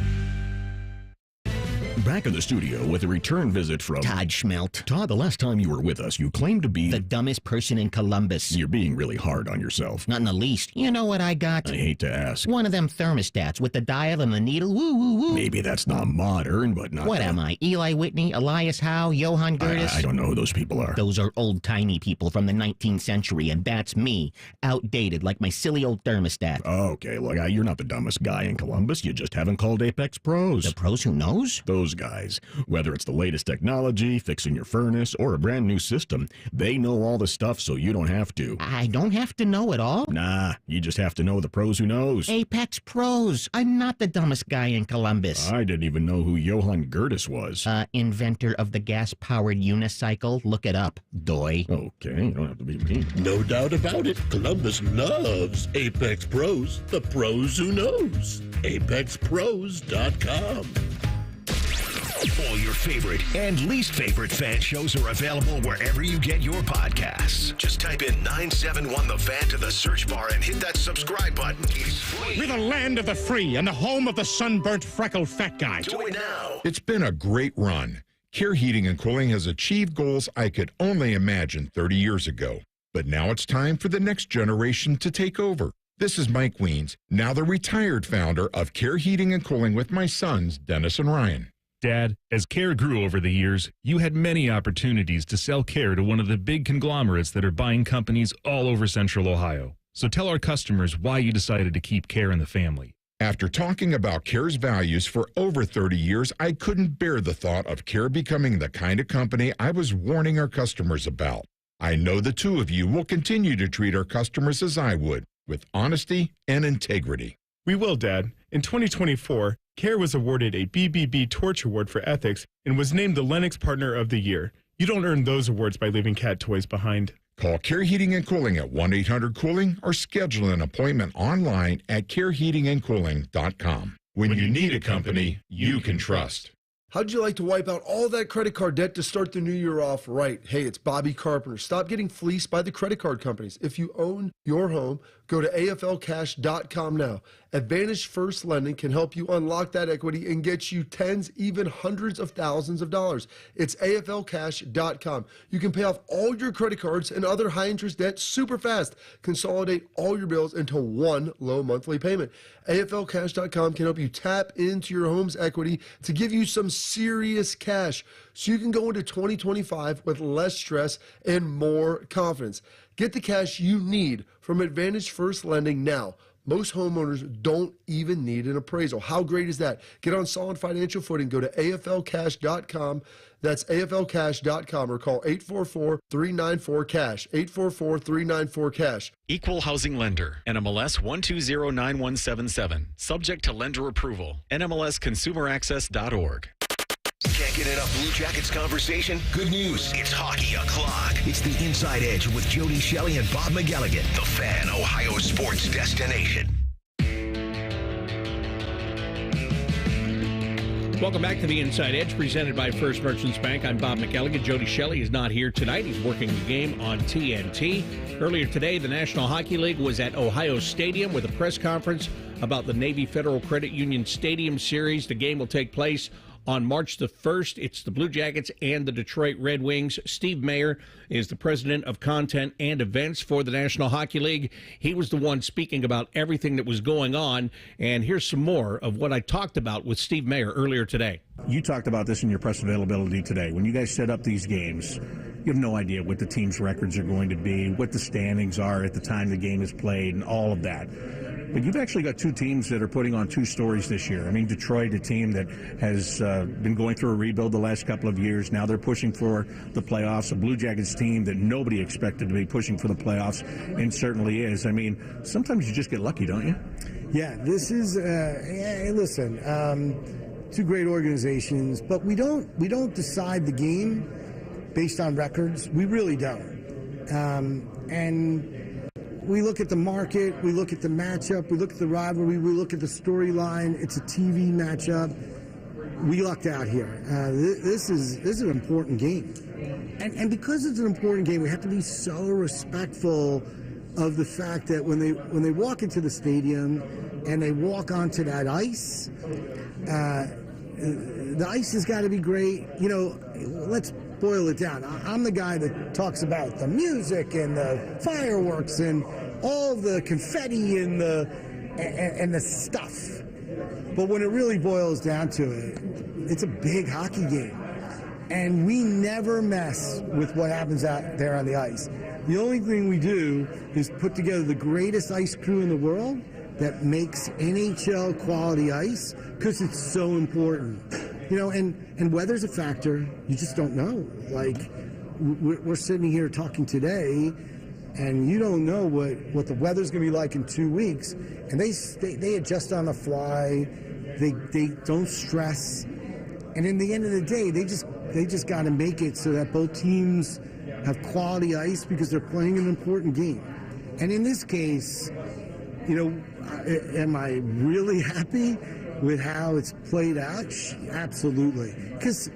Back in the studio with a return visit from Todd Schmelt. Todd, the last time you were with us, you claimed to be the dumbest person in Columbus. You're being really hard on yourself. Not in the least. You know what I got? I hate to ask. One of them thermostats with the dial and the needle. Woo, woo, woo. Maybe that's not modern, but not. What am I? Eli Whitney, Elias Howe, Johann Gertis? I don't know who those people are. Those are old-timey people from the 19th century, and that's me. Outdated, like my silly old thermostat. Okay, look, you're not the dumbest guy in Columbus. You just haven't called Apex Pros. The pros who knows? Those guys. Whether it's the latest technology, fixing your furnace, or a brand new system, they know all the stuff so you don't have to. I don't have to know it all? Nah, you just have to know the pros who knows. Apex Pros. I'm not the dumbest guy in Columbus. I didn't even know who Johann Gertis was. Inventor of the gas-powered unicycle. Look it up, doy. Okay, you don't have to be me. No doubt about it. Columbus loves Apex Pros. The pros who knows. ApexPros.com. All your favorite and least favorite fan shows are available wherever you get your podcasts. Just type in 971 The Fan to the search bar and hit that subscribe button. It's free. We're the land of the free and the home of the sunburnt, freckled fat guy. Do it now. It's been a great run. Care Heating and Cooling has achieved goals I could only imagine 30 years ago. But now it's time for the next generation to take over. This is Mike Weens, now the retired founder of Care Heating and Cooling with my sons, Dennis and Ryan. Dad, as Care grew over the years, you had many opportunities to sell Care to one of the big conglomerates that are buying companies all over Central Ohio. So tell our customers why you decided to keep Care in the family. After talking about Care's values for over 30 years, I couldn't bear the thought of Care becoming the kind of company I was warning our customers about. I know the two of you will continue to treat our customers as I would, with honesty and integrity. We will, Dad. In 2024, Care was awarded a BBB Torch Award for Ethics and was named the Lennox Partner of the Year. You don't earn those awards by leaving cat toys behind. Call Care Heating and Cooling at 1-800-COOLING or schedule an appointment online at careheatingandcooling.com. When you need a company you can trust. How'd you like to wipe out all that credit card debt to start the new year off right? Hey, it's Bobby Carpenter. Stop getting fleeced by the credit card companies. If you own your home, go to AFLcash.com now. Advantage First Lending can help you unlock that equity and get you tens, even hundreds of thousands of dollars. It's AFLcash.com. You can pay off all your credit cards and other high-interest debt super fast. Consolidate all your bills into one low monthly payment. AFLcash.com can help you tap into your home's equity to give you some serious cash so you can go into 2025 with less stress and more confidence. Get the cash you need from Advantage First Lending now. Most homeowners don't even need an appraisal. How great is that? Get on solid financial footing. Go to AFLcash.com. That's AFLcash.com or call 844-394-CASH. 844-394-CASH. Equal Housing Lender. NMLS 1209177. Subject to lender approval. NMLSconsumeraccess.org. Can't get enough Blue Jackets conversation? Good news. It's hockey o'clock. It's the Inside Edge with Jody Shelley and Bob McElligott, the Fan Ohio sports destination. Welcome back to the Inside Edge, presented by First Merchants Bank. I'm Bob McElligott. Jody Shelley is not here tonight. He's working the game on TNT. Earlier today, the National Hockey League was at Ohio Stadium with a press conference about the Navy Federal Credit Union Stadium Series. The game will take place on March the 1st. It's the Blue Jackets and the Detroit Red Wings. Steve Mayer is the president of content and events for the National Hockey League. He was the one speaking about everything that was going on. And here's some more of what I talked about with Steve Mayer earlier today. You talked about this in your press availability today. When you guys set up these games, you have no idea what the team's records are going to be, what the standings are at the time the game is played, and all of that. But you've actually got two teams that are putting on two stories this year. I mean, Detroit, a team that has been going through a rebuild the last couple of years. Now they're pushing for the playoffs. A Blue Jackets team that nobody expected to be pushing for the playoffs, and certainly is. I mean, sometimes you just get lucky, don't you? Yeah, this is, listen, two great organizations, but we don't decide the game based on records. We really don't. And we look at the market, we look at the matchup, we look at the rivalry, we look at the storyline. It's a TV matchup. We lucked out here. This is an important game. And because it's an important game, we have to be so respectful of the fact that when they walk into the stadium and they walk onto that ice, the ice has got to be great. You know, let's boil it down. I'm the guy that talks about the music and the fireworks and all the confetti and the stuff. But when it really boils down to it, it's a big hockey game. And we never mess with what happens out there on the ice. The only thing we do is put together the greatest ice crew in the world that makes NHL quality ice, because it's so important. You know, and weather's a factor. You just don't know. Like, we're sitting here talking today, and you don't know what the weather's going to be like in 2 weeks. And they adjust on the fly. They don't stress. And in the end of the day, they just got to make it so that both teams have quality ice, because they're playing an important game. And in this case, you know, am I really happy with how it's played out? Absolutely. Because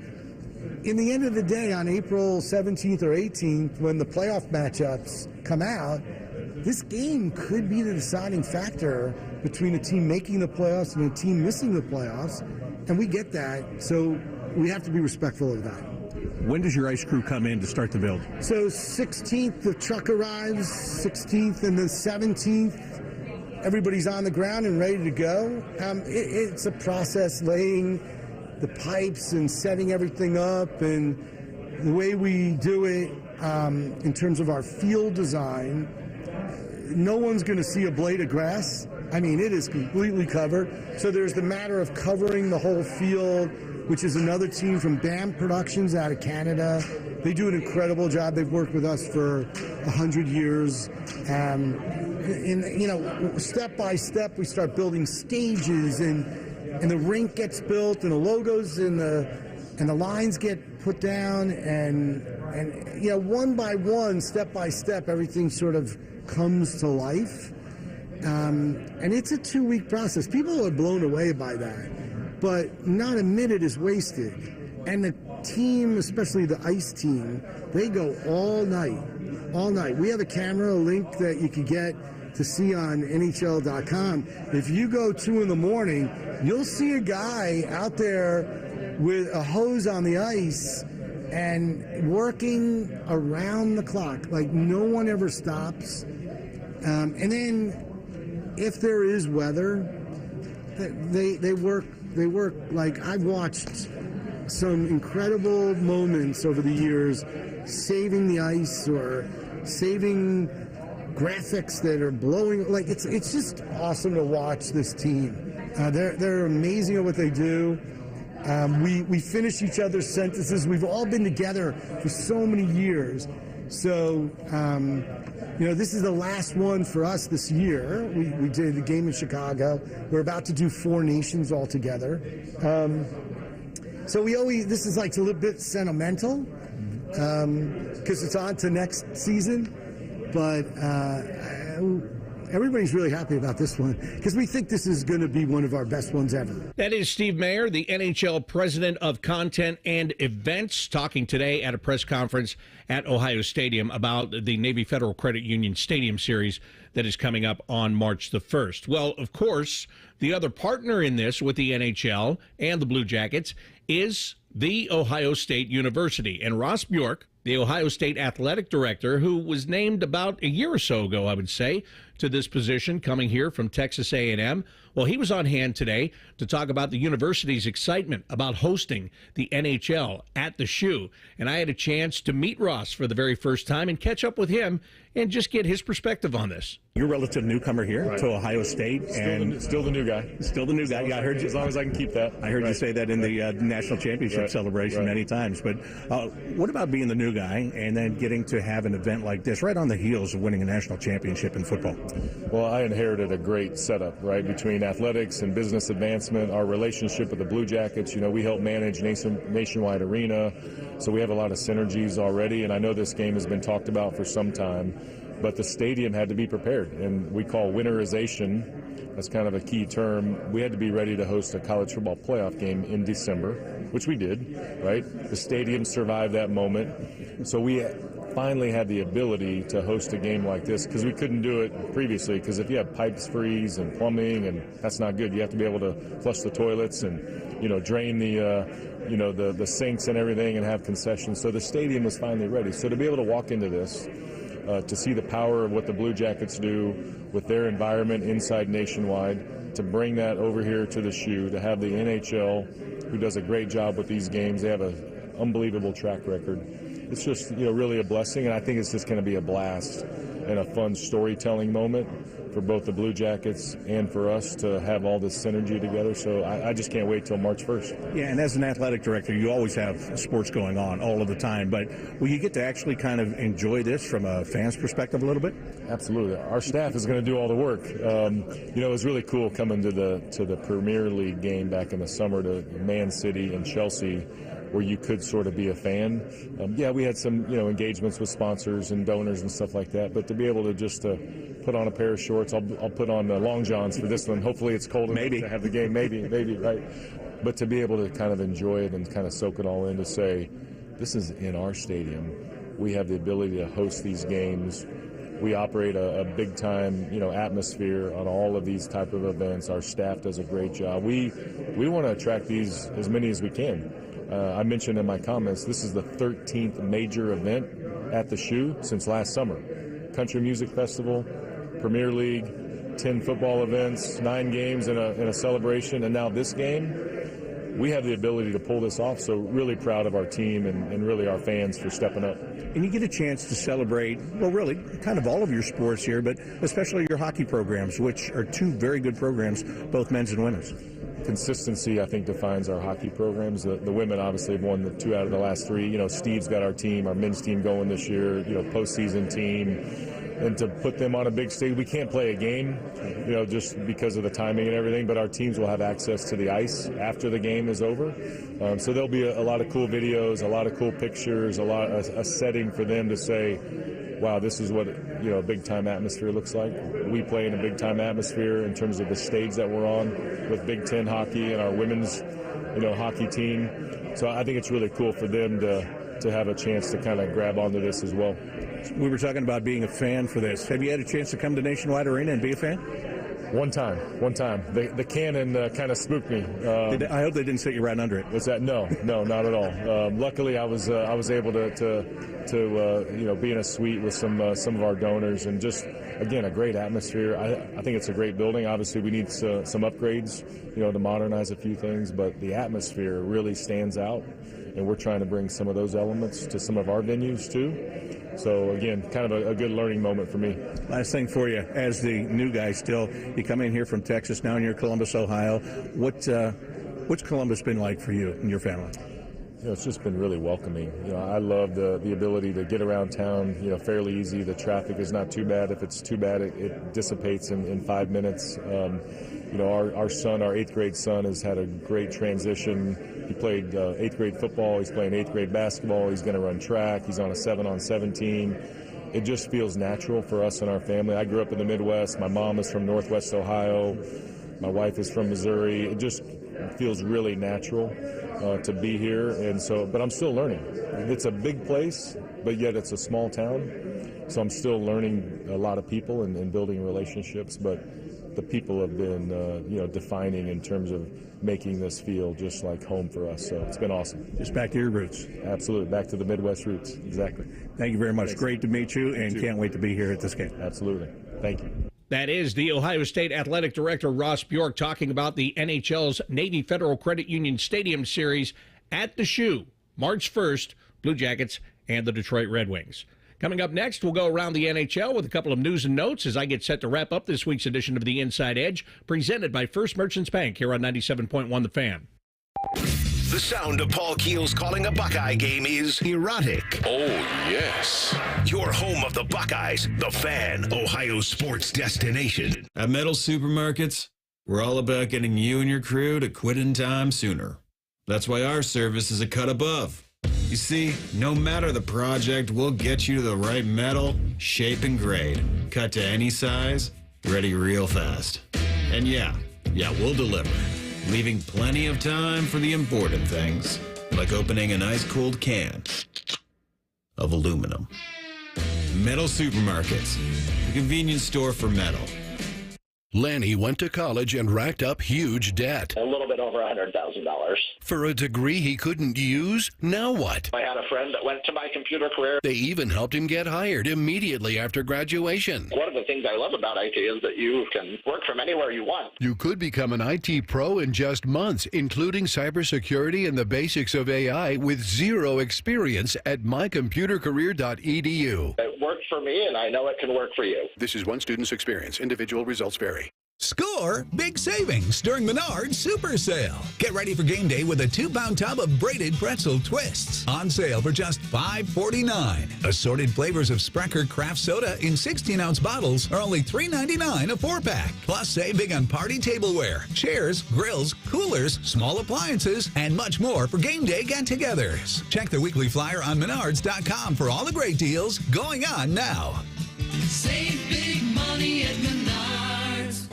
in the end of the day, on April 17th or 18th, when the playoff matchups come out, this game could be the deciding factor between a team making the playoffs and a team missing the playoffs. And we get that, so we have to be respectful of that. When does your ice crew come in to start the build? So 16th, the truck arrives, 16th and the 17th. Everybody's on the ground and ready to go. It's a process, laying the pipes and setting everything up, and the way we do it in terms of our field design, no one's going to see a blade of grass. I mean, it is completely covered. So there's the matter of covering the whole field, which is another team from BAM Productions out of Canada. They do an incredible job. They've worked with us for 100 years. Step by step, we start building stages, and the rink gets built, and the logos and the lines get put down, and one by one, step by step, everything sort of comes to life. And it's a 2-week process. People are blown away by that, but not a minute is wasted. And the team, especially the ice team, they go all night. All night. We have a camera, a link that you can get to see on NHL.com. If you go 2 in the morning, you'll see a guy out there with a hose on the ice and working around the clock. Like, no one ever stops. And then if there is weather, they work. Like, I've watched some incredible moments over the years, saving the ice or saving graphics that are blowing. Like, it's just awesome to watch this team. They're amazing at what they do. We finish each other's sentences. We've all been together for so many years. So, this is the last one for us this year. We did the game in Chicago. We're about to do 4 nations all together. So this is like a little bit sentimental because it's on to next season. But everybody's really happy about this one because we think this is going to be one of our best ones ever. That is Steve Mayer, the NHL President of Content and Events, talking today at a press conference at Ohio Stadium about the Navy Federal Credit Union Stadium Series that is coming up on March the 1st. Well, of course, the other partner in this with the NHL and the Blue Jackets is the Ohio State University. And Ross Bjork, the Ohio State athletic director, who was named about a year or so ago, I would say, to this position, coming here from Texas A&M. Well, he was on hand today to talk about the university's excitement about hosting the NHL at the Shoe. And I had a chance to meet Ross for the very first time and catch up with him and just get his perspective on this. You're a relative newcomer here to Ohio State. Still the new guy. Still the new guy. Yeah, I heard you. As long as I can keep that. I heard you say that in the national championship celebration many times. But what about being the new guy and then getting to have an event like this right on the heels of winning a national championship in football? Well, I inherited a great setup, right, between athletics and business advancement. Our relationship with the Blue Jackets, we help manage Nationwide Arena, so we have a lot of synergies already. And I know this game has been talked about for some time, but the stadium had to be prepared, and we call winterization. That's kind of a key term. We had to be ready to host a college football playoff game in December, which we did, right? The stadium survived that moment. So we finally had the ability to host a game like this because we couldn't do it previously, because if you have pipes freeze and plumbing, and that's not good. You have to be able to flush the toilets and, drain the sinks and everything and have concessions. So the stadium was finally ready. So to be able to walk into this, to see the power of what the Blue Jackets do with their environment inside Nationwide, to bring that over here to the Shoe, to have the NHL, who does a great job with these games. They have an unbelievable track record. It's just, really a blessing, and I think it's just going to be a blast and a fun storytelling moment for both the Blue Jackets and for us to have all this synergy together. So I just can't wait till March 1st. Yeah, and as an athletic director, you always have sports going on all of the time, but will you get to actually kind of enjoy this from a fan's perspective a little bit? Absolutely. Our staff is going to do all the work. It was really cool coming to the Premier League game back in the summer to Man City and Chelsea, where you could sort of be a fan. We had some, engagements with sponsors and donors and stuff like that, but to be able to just put on a pair of shorts, I'll put on the long johns for this one. Hopefully it's cold enough to have the game, maybe, right? But to be able to kind of enjoy it and kind of soak it all in, to say, this is in our stadium. We have the ability to host these games. We operate a big-time, atmosphere on all of these type of events. Our staff does a great job. We want to attract as many as we can. I mentioned in my comments, this is the 13th major event at the Shoe since last summer. Country Music Festival, Premier League, 10 football events, 9 games in a celebration, and now this game. We have the ability to pull this off, so really proud of our team and really our fans for stepping up. And you get a chance to celebrate, well, really, kind of all of your sports here, but especially your hockey programs, which are 2 very good programs, both men's and women's. Consistency, I think, defines our hockey programs. The women obviously have won the 2 out of the last 3. You know, Steve's got our team, our men's team going this year, you know, postseason team. And to put them on a big stage, we can't play a game, you know, just because of the timing and everything, but our teams will have access to the ice after the game is over. So there'll be a lot of cool videos, a lot of cool pictures, a setting for them to say, wow, this is what, you know, a big-time atmosphere looks like. We play in a big-time atmosphere in terms of the stage that we're on with Big Ten hockey and our women's, you know, hockey team. So I think it's really cool for them to have a chance to kind of grab onto this as well. We were talking about being a fan for this. Have you had a chance to come to Nationwide Arena and be a fan? One time. The cannon kind of spooked me. I hope they didn't sit you right under it. What's that? No, not at all. Luckily, I was able to you know, be in a suite with some of our donors, and just again a great atmosphere. I think it's a great building. Obviously, we need some upgrades, you know, to modernize a few things, but the atmosphere really stands out, and we're trying to bring some of those elements to some of our venues too. So again, kind of a good learning moment for me. Last thing for you, as the new guy still, you come in here from Texas, now you're Columbus, Ohio. What's Columbus been like for you and your family? You know, it's just been really welcoming. You know, I love the ability to get around town, you know, fairly easy. The traffic is not too bad. If it's too bad, it dissipates in 5 minutes. You know, our son, our 8th grade son, has had a great transition. He played 8th grade football. He's playing 8th grade basketball. He's going to run track. He's on a 7-on-7 team. It just feels natural for us and our family. I grew up in the Midwest. My mom is from Northwest Ohio. My wife is from Missouri. It just feels really natural to be here. And so, but I'm still learning. It's a big place, but yet it's a small town. So I'm still learning a lot of people and building relationships. But the people have been, you know, defining in terms of making this feel just like home for us. So it's been awesome. Just back to your roots. Absolutely. Back to the Midwest roots. Exactly. Thank you very much. Thanks. Great to meet you, and can't wait to be here at this game. Absolutely. Thank you. That is the Ohio State Athletic Director Ross Bjork talking about the NHL's Navy Federal Credit Union Stadium Series at the Shoe, March 1st, Blue Jackets and the Detroit Red Wings. Coming up next, we'll go around the NHL with a couple of news and notes as I get set to wrap up this week's edition of the Inside Edge, presented by First Merchants Bank here on 97.1 The Fan. The sound of Paul Keels calling a Buckeye game is erotic. Oh, yes. Your home of the Buckeyes, The Fan, Ohio's sports destination. At Metal Supermarkets, we're all about getting you and your crew to quit in time sooner. That's why our service is a cut above. You see, no matter the project, we'll get you to the right metal, shape, and grade. Cut to any size, ready real fast. And yeah, we'll deliver. Leaving plenty of time for the important things, like opening an ice-cold can of aluminum. Metal Supermarkets, the convenience store for metal. Lanny went to college and racked up huge debt. A little bit over $100,000. For a degree he couldn't use? Now what? I had a friend that went to my computer career. They even helped him get hired immediately after graduation. One of the things I love about IT is that you can work from anywhere you want. You could become an IT pro in just months, including cybersecurity and the basics of AI with zero experience at mycomputercareer.edu. It worked for me, and I know it can work for you. This is one student's experience. Individual results vary. Score big savings during Menard's Super Sale. Get ready for game day with a 2-pound tub of braided pretzel twists. On sale for just $5.49. Assorted flavors of Sprecher craft soda in 16-ounce bottles are only $3.99 a 4-pack. Plus, save big on party tableware, chairs, grills, coolers, small appliances, and much more for game day get-togethers. Check the weekly flyer on Menards.com for all the great deals going on now. Save big money at Menards.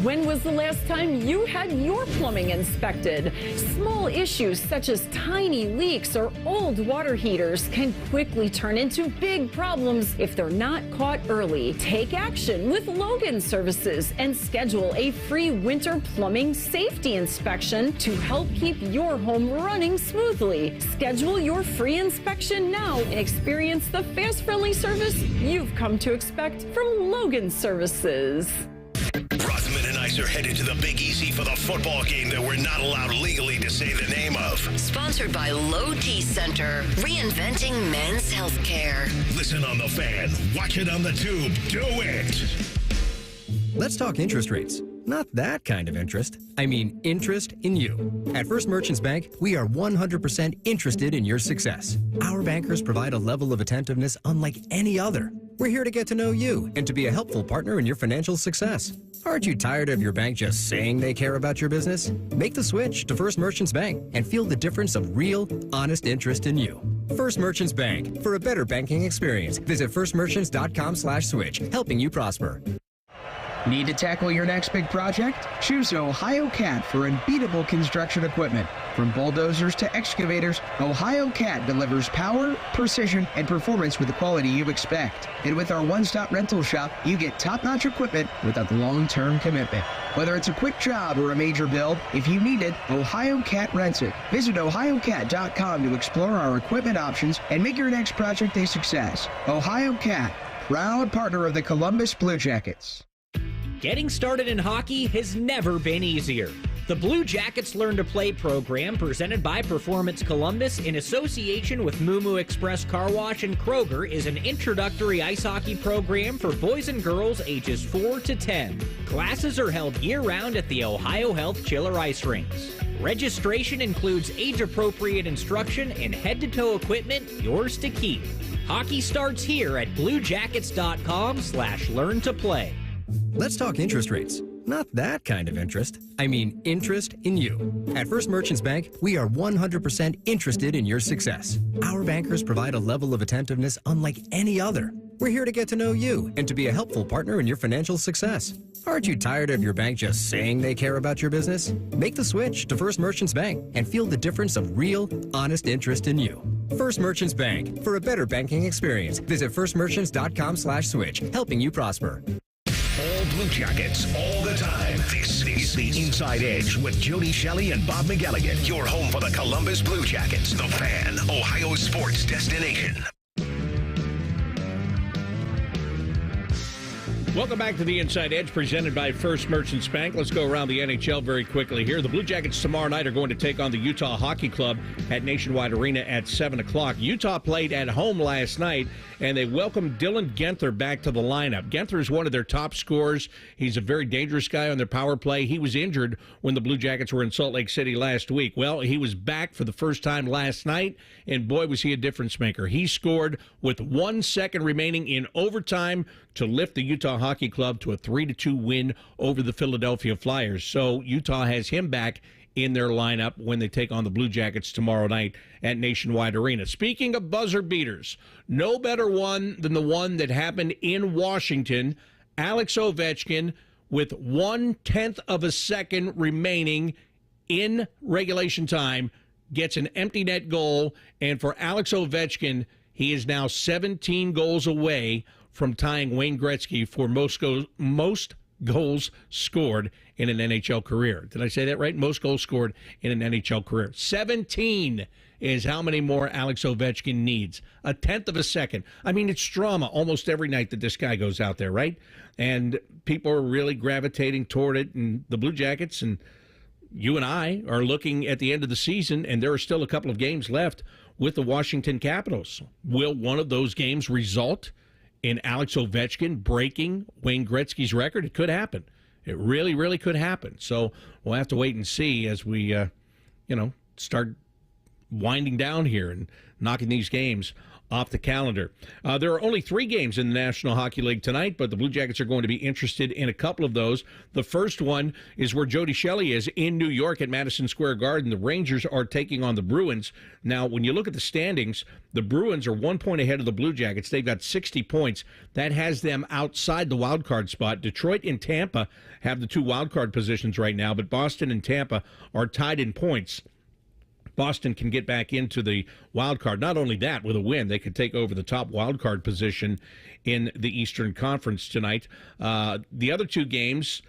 When was the last time you had your plumbing inspected? Small issues such as tiny leaks or old water heaters can quickly turn into big problems if they're not caught early. Take action with Logan Services and schedule a free winter plumbing safety inspection to help keep your home running smoothly. Schedule your free inspection now and experience the fast, friendly service you've come to expect from Logan Services. Rothman and Ice are headed to the Big Easy for the football game that we're not allowed legally to say the name of. Sponsored by Low T Center, reinventing men's health care. Listen on the Fan. Watch it on the tube. Do it. Let's talk interest rates. Not that kind of interest. I mean interest in you. At First Merchants Bank, we are 100% interested in your success. Our bankers provide a level of attentiveness unlike any other. We're here to get to know you and to be a helpful partner in your financial success. Aren't you tired of your bank just saying they care about your business? Make the switch to First Merchants Bank and feel the difference of real, honest interest in you. First Merchants Bank. For a better banking experience, visit firstmerchants.com/switch, helping you prosper. Need to tackle your next big project? Choose Ohio Cat for unbeatable construction equipment. From bulldozers to excavators, Ohio Cat delivers power, precision, and performance with the quality you expect. And with our one-stop rental shop, you get top-notch equipment with a long-term commitment. Whether it's a quick job or a major build, if you need it, Ohio Cat rents it. Visit ohiocat.com to explore our equipment options and make your next project a success. Ohio Cat, proud partner of the Columbus Blue Jackets. Getting started in hockey has never been easier. The Blue Jackets Learn to Play program, presented by Performance Columbus in association with Moo Express Car Wash and Kroger, is an introductory ice hockey program for boys and girls ages 4 to 10. Classes are held year-round at the Ohio Health Chiller Ice Rinks. Registration includes age-appropriate instruction and head-to-toe equipment, yours to keep. Hockey starts here at bluejackets.com/learn-to-play. Let's talk interest rates. Not that kind of interest. I mean interest in you. At First Merchants Bank, we are 100% interested in your success. Our bankers provide a level of attentiveness unlike any other. We're here to get to know you and to be a helpful partner in your financial success. Aren't you tired of your bank just saying they care about your business? Make the switch to First Merchants Bank and feel the difference of real, honest interest in you. First Merchants Bank. For a better banking experience, visit firstmerchants.com/switch, helping you prosper. All Blue Jackets, all the time. This is the Inside Edge with Jody Shelley and Bob McElligott. Your home for the Columbus Blue Jackets, the Fan, Ohio sports destination. Welcome back to the Inside Edge, presented by First Merchants Bank. Let's go around the NHL very quickly here. The Blue Jackets tomorrow night are going to take on the Utah Hockey Club at Nationwide Arena at 7 o'clock. Utah played at home last night, and they welcomed Dylan Genther back to the lineup. Genther is one of their top scorers. He's a very dangerous guy on their power play. He was injured when the Blue Jackets were in Salt Lake City last week. Well, he was back for the first time last night, and boy, was he a difference maker. He scored with 1 second remaining in overtime to lift the Utah Hockey Club to a 3-2 win over the Philadelphia Flyers. So Utah has him back in their lineup when they take on the Blue Jackets tomorrow night at Nationwide Arena. Speaking of buzzer beaters, no better one than the one that happened in Washington. Alex Ovechkin, with 1/10 of a second remaining in regulation time, gets an empty net goal. And for Alex Ovechkin, he is now 17 goals away from tying Wayne Gretzky for most goals scored in an NHL career. Did I say that right? Most goals scored in an NHL career. 17 is how many more Alex Ovechkin needs. 1/10 of a second. I mean, it's drama almost every night that this guy goes out there, right? And people are really gravitating toward it. And the Blue Jackets and you and I are looking at the end of the season, and there are still a couple of games left with the Washington Capitals. Will one of those games result in Alex Ovechkin breaking Wayne Gretzky's record? It could happen. It really, really could happen. So we'll have to wait and see as we, start winding down here and knocking these games off the calendar. There are only 3 games in the National Hockey League tonight, but the Blue Jackets are going to be interested in a couple of those. The first one is where Jody Shelley is in New York at Madison Square Garden. The Rangers are taking on the Bruins. Now, when you look at the standings, the Bruins are 1 point ahead of the Blue Jackets. They've got 60 points. That has them outside the wild card spot. Detroit and Tampa have the 2 wild card positions right now, but Boston and Tampa are tied in points. Boston can get back into the wild card. Not only that, with a win, they could take over the top wild card position in the Eastern Conference tonight. The other 2 games,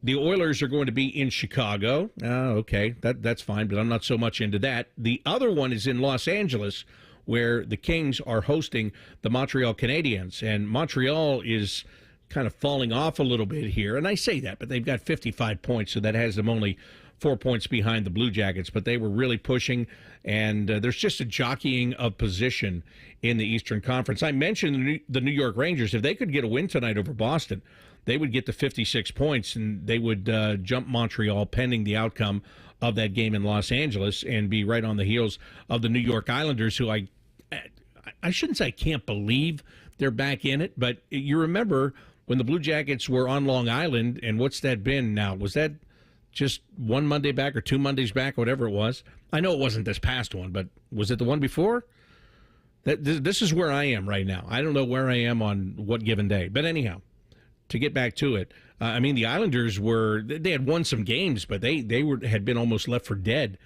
the Oilers are going to be in Chicago. Okay, that's fine, but I'm not so much into that. The other one is in Los Angeles, where the Kings are hosting the Montreal Canadiens, and Montreal is kind of falling off a little bit here. And I say that, but they've got 55 points, so that has them only 4 points behind the Blue Jackets, but they were really pushing, and there's just a jockeying of position in the Eastern Conference. I mentioned the New York Rangers. If they could get a win tonight over Boston, they would get to 56 points, and they would jump Montreal pending the outcome of that game in Los Angeles and be right on the heels of the New York Islanders, who I shouldn't say I can't believe they're back in it, but you remember when the Blue Jackets were on Long Island, and what's that been now? Was that just one Monday back or 2 Mondays back, whatever it was? I know it wasn't this past one, but was it the one before? This is where I am right now. I don't know where I am on what given day. But anyhow, to get back to it, I mean, the Islanders they had won some games, but they had been almost left for dead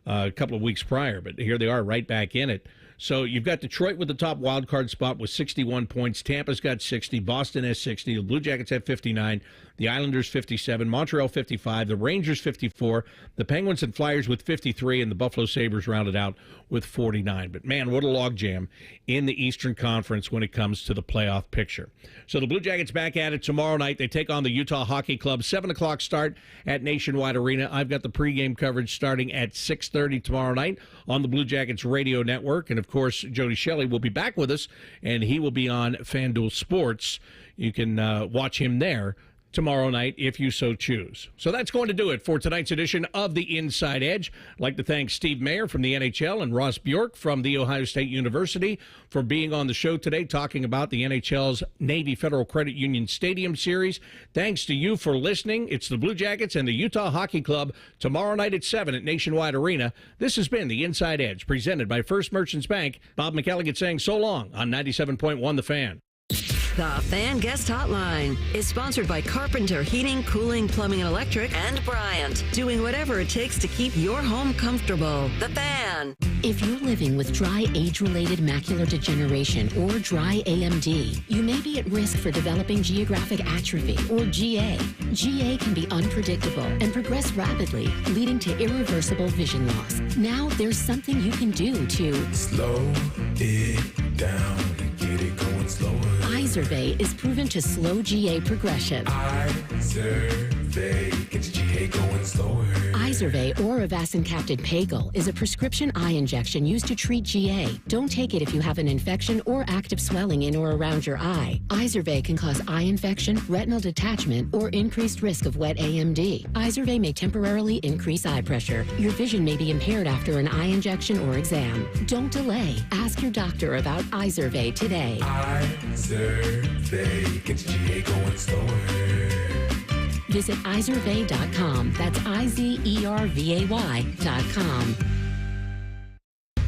a couple of weeks prior. But here they are right back in it. So you've got Detroit with the top wild card spot with 61 points. Tampa's got 60. Boston has 60. The Blue Jackets have 59. The Islanders 57. Montreal 55. The Rangers 54. The Penguins and Flyers with 53. And the Buffalo Sabres rounded out with 49. But, man, what a logjam in the Eastern Conference when it comes to the playoff picture. So the Blue Jackets back at it tomorrow night. They take on the Utah Hockey Club. 7 o'clock start at Nationwide Arena. I've got the pregame coverage starting at 6:30 tomorrow night on the Blue Jackets radio network. And, of course, Jody Shelley will be back with us, and he will be on FanDuel Sports. You can watch him there tomorrow night if you so choose. So that's going to do it for tonight's edition of the Inside Edge. I'd like to thank Steve Mayer from the NHL and Ross Bjork from The Ohio State University for being on the show today talking about the NHL's Navy Federal Credit Union Stadium Series. Thanks to you for listening. It's the Blue Jackets and the Utah Hockey Club tomorrow night at 7 at Nationwide Arena. This has been the Inside Edge presented by First Merchants Bank. Bob McElligott saying so long on 97.1 The Fan. The Fan Guest Hotline is sponsored by Carpenter Heating, Cooling, Plumbing, and Electric and Bryant, doing whatever it takes to keep your home comfortable. The Fan. If you're living with dry age-related macular degeneration or dry AMD, you may be at risk for developing geographic atrophy or GA. GA can be unpredictable and progress rapidly, leading to irreversible vision loss. Now there's something you can do to slow it down and get it going slower. Izervay is proven to slow GA progression. Izervay gets GA going slower. Izervay or avacincaptad Pagel is a prescription eye injection used to treat GA. Don't take it if you have an infection or active swelling in or around your eye. Izervay can cause eye infection, retinal detachment, or increased risk of wet AMD. Izervay may temporarily increase eye pressure. Your vision may be impaired after an eye injection or exam. Don't delay. Ask your doctor about Izervay today. Izervay gets GA going slower. Visit Izervay.com. That's IZERVAY.com.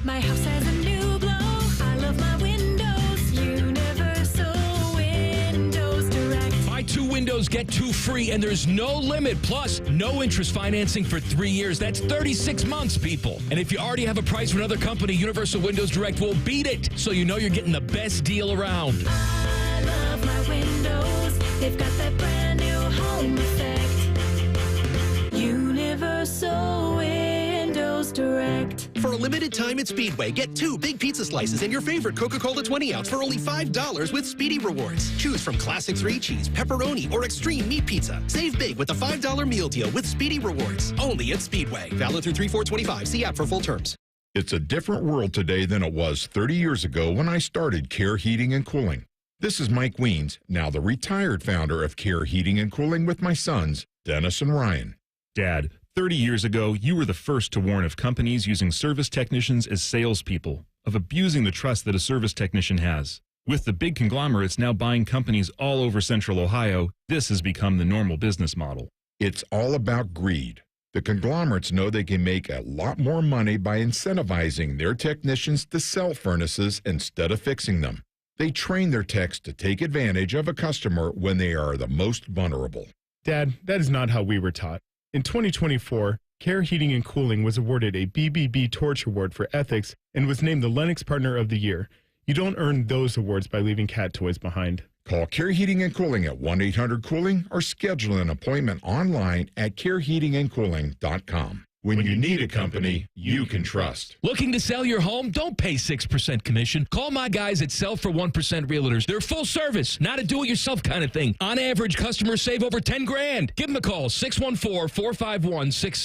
My house has a new glow. I love my windows. Universal Windows Direct. Buy 2 windows, get 2 free, and there's no limit. Plus, no interest financing for 3 years. That's 36 months, people. And if you already have a price from another company, Universal Windows Direct will beat it. So you know you're getting the best deal around. I love my windows. They've got that brand new home effect. Universal Windows Direct. For a limited time at Speedway, get 2 big pizza slices and your favorite Coca-Cola 20-ounce for only $5 with Speedy Rewards. Choose from Classic 3-Cheese, Pepperoni, or Extreme Meat Pizza. Save big with the $5 meal deal with Speedy Rewards. Only at Speedway. Valid through 3/4/25. See app for full terms. It's a different world today than it was 30 years ago when I started Care Heating and Cooling. This is Mike Weens, now the retired founder of Care Heating and Cooling with my sons, Dennis and Ryan. Dad, 30 years ago, you were the first to warn of companies using service technicians as salespeople, of abusing the trust that a service technician has. With the big conglomerates now buying companies all over Central Ohio, this has become the normal business model. It's all about greed. The conglomerates know they can make a lot more money by incentivizing their technicians to sell furnaces instead of fixing them. They train their techs to take advantage of a customer when they are the most vulnerable. Dad, that is not how we were taught. In 2024, Care Heating and Cooling was awarded a BBB Torch Award for ethics and was named the Lennox Partner of the Year. You don't earn those awards by leaving cat toys behind. Call Care Heating and Cooling at 1-800-COOLING or schedule an appointment online at careheatingandcooling.com. When you need a company you can trust. Looking to sell your home? Don't pay 6% commission. Call my guys at Sell for 1% Realtors. They're full service, not a do-it-yourself kind of thing. On average, customers save over $10,000. Give them a call, 614-451-6600.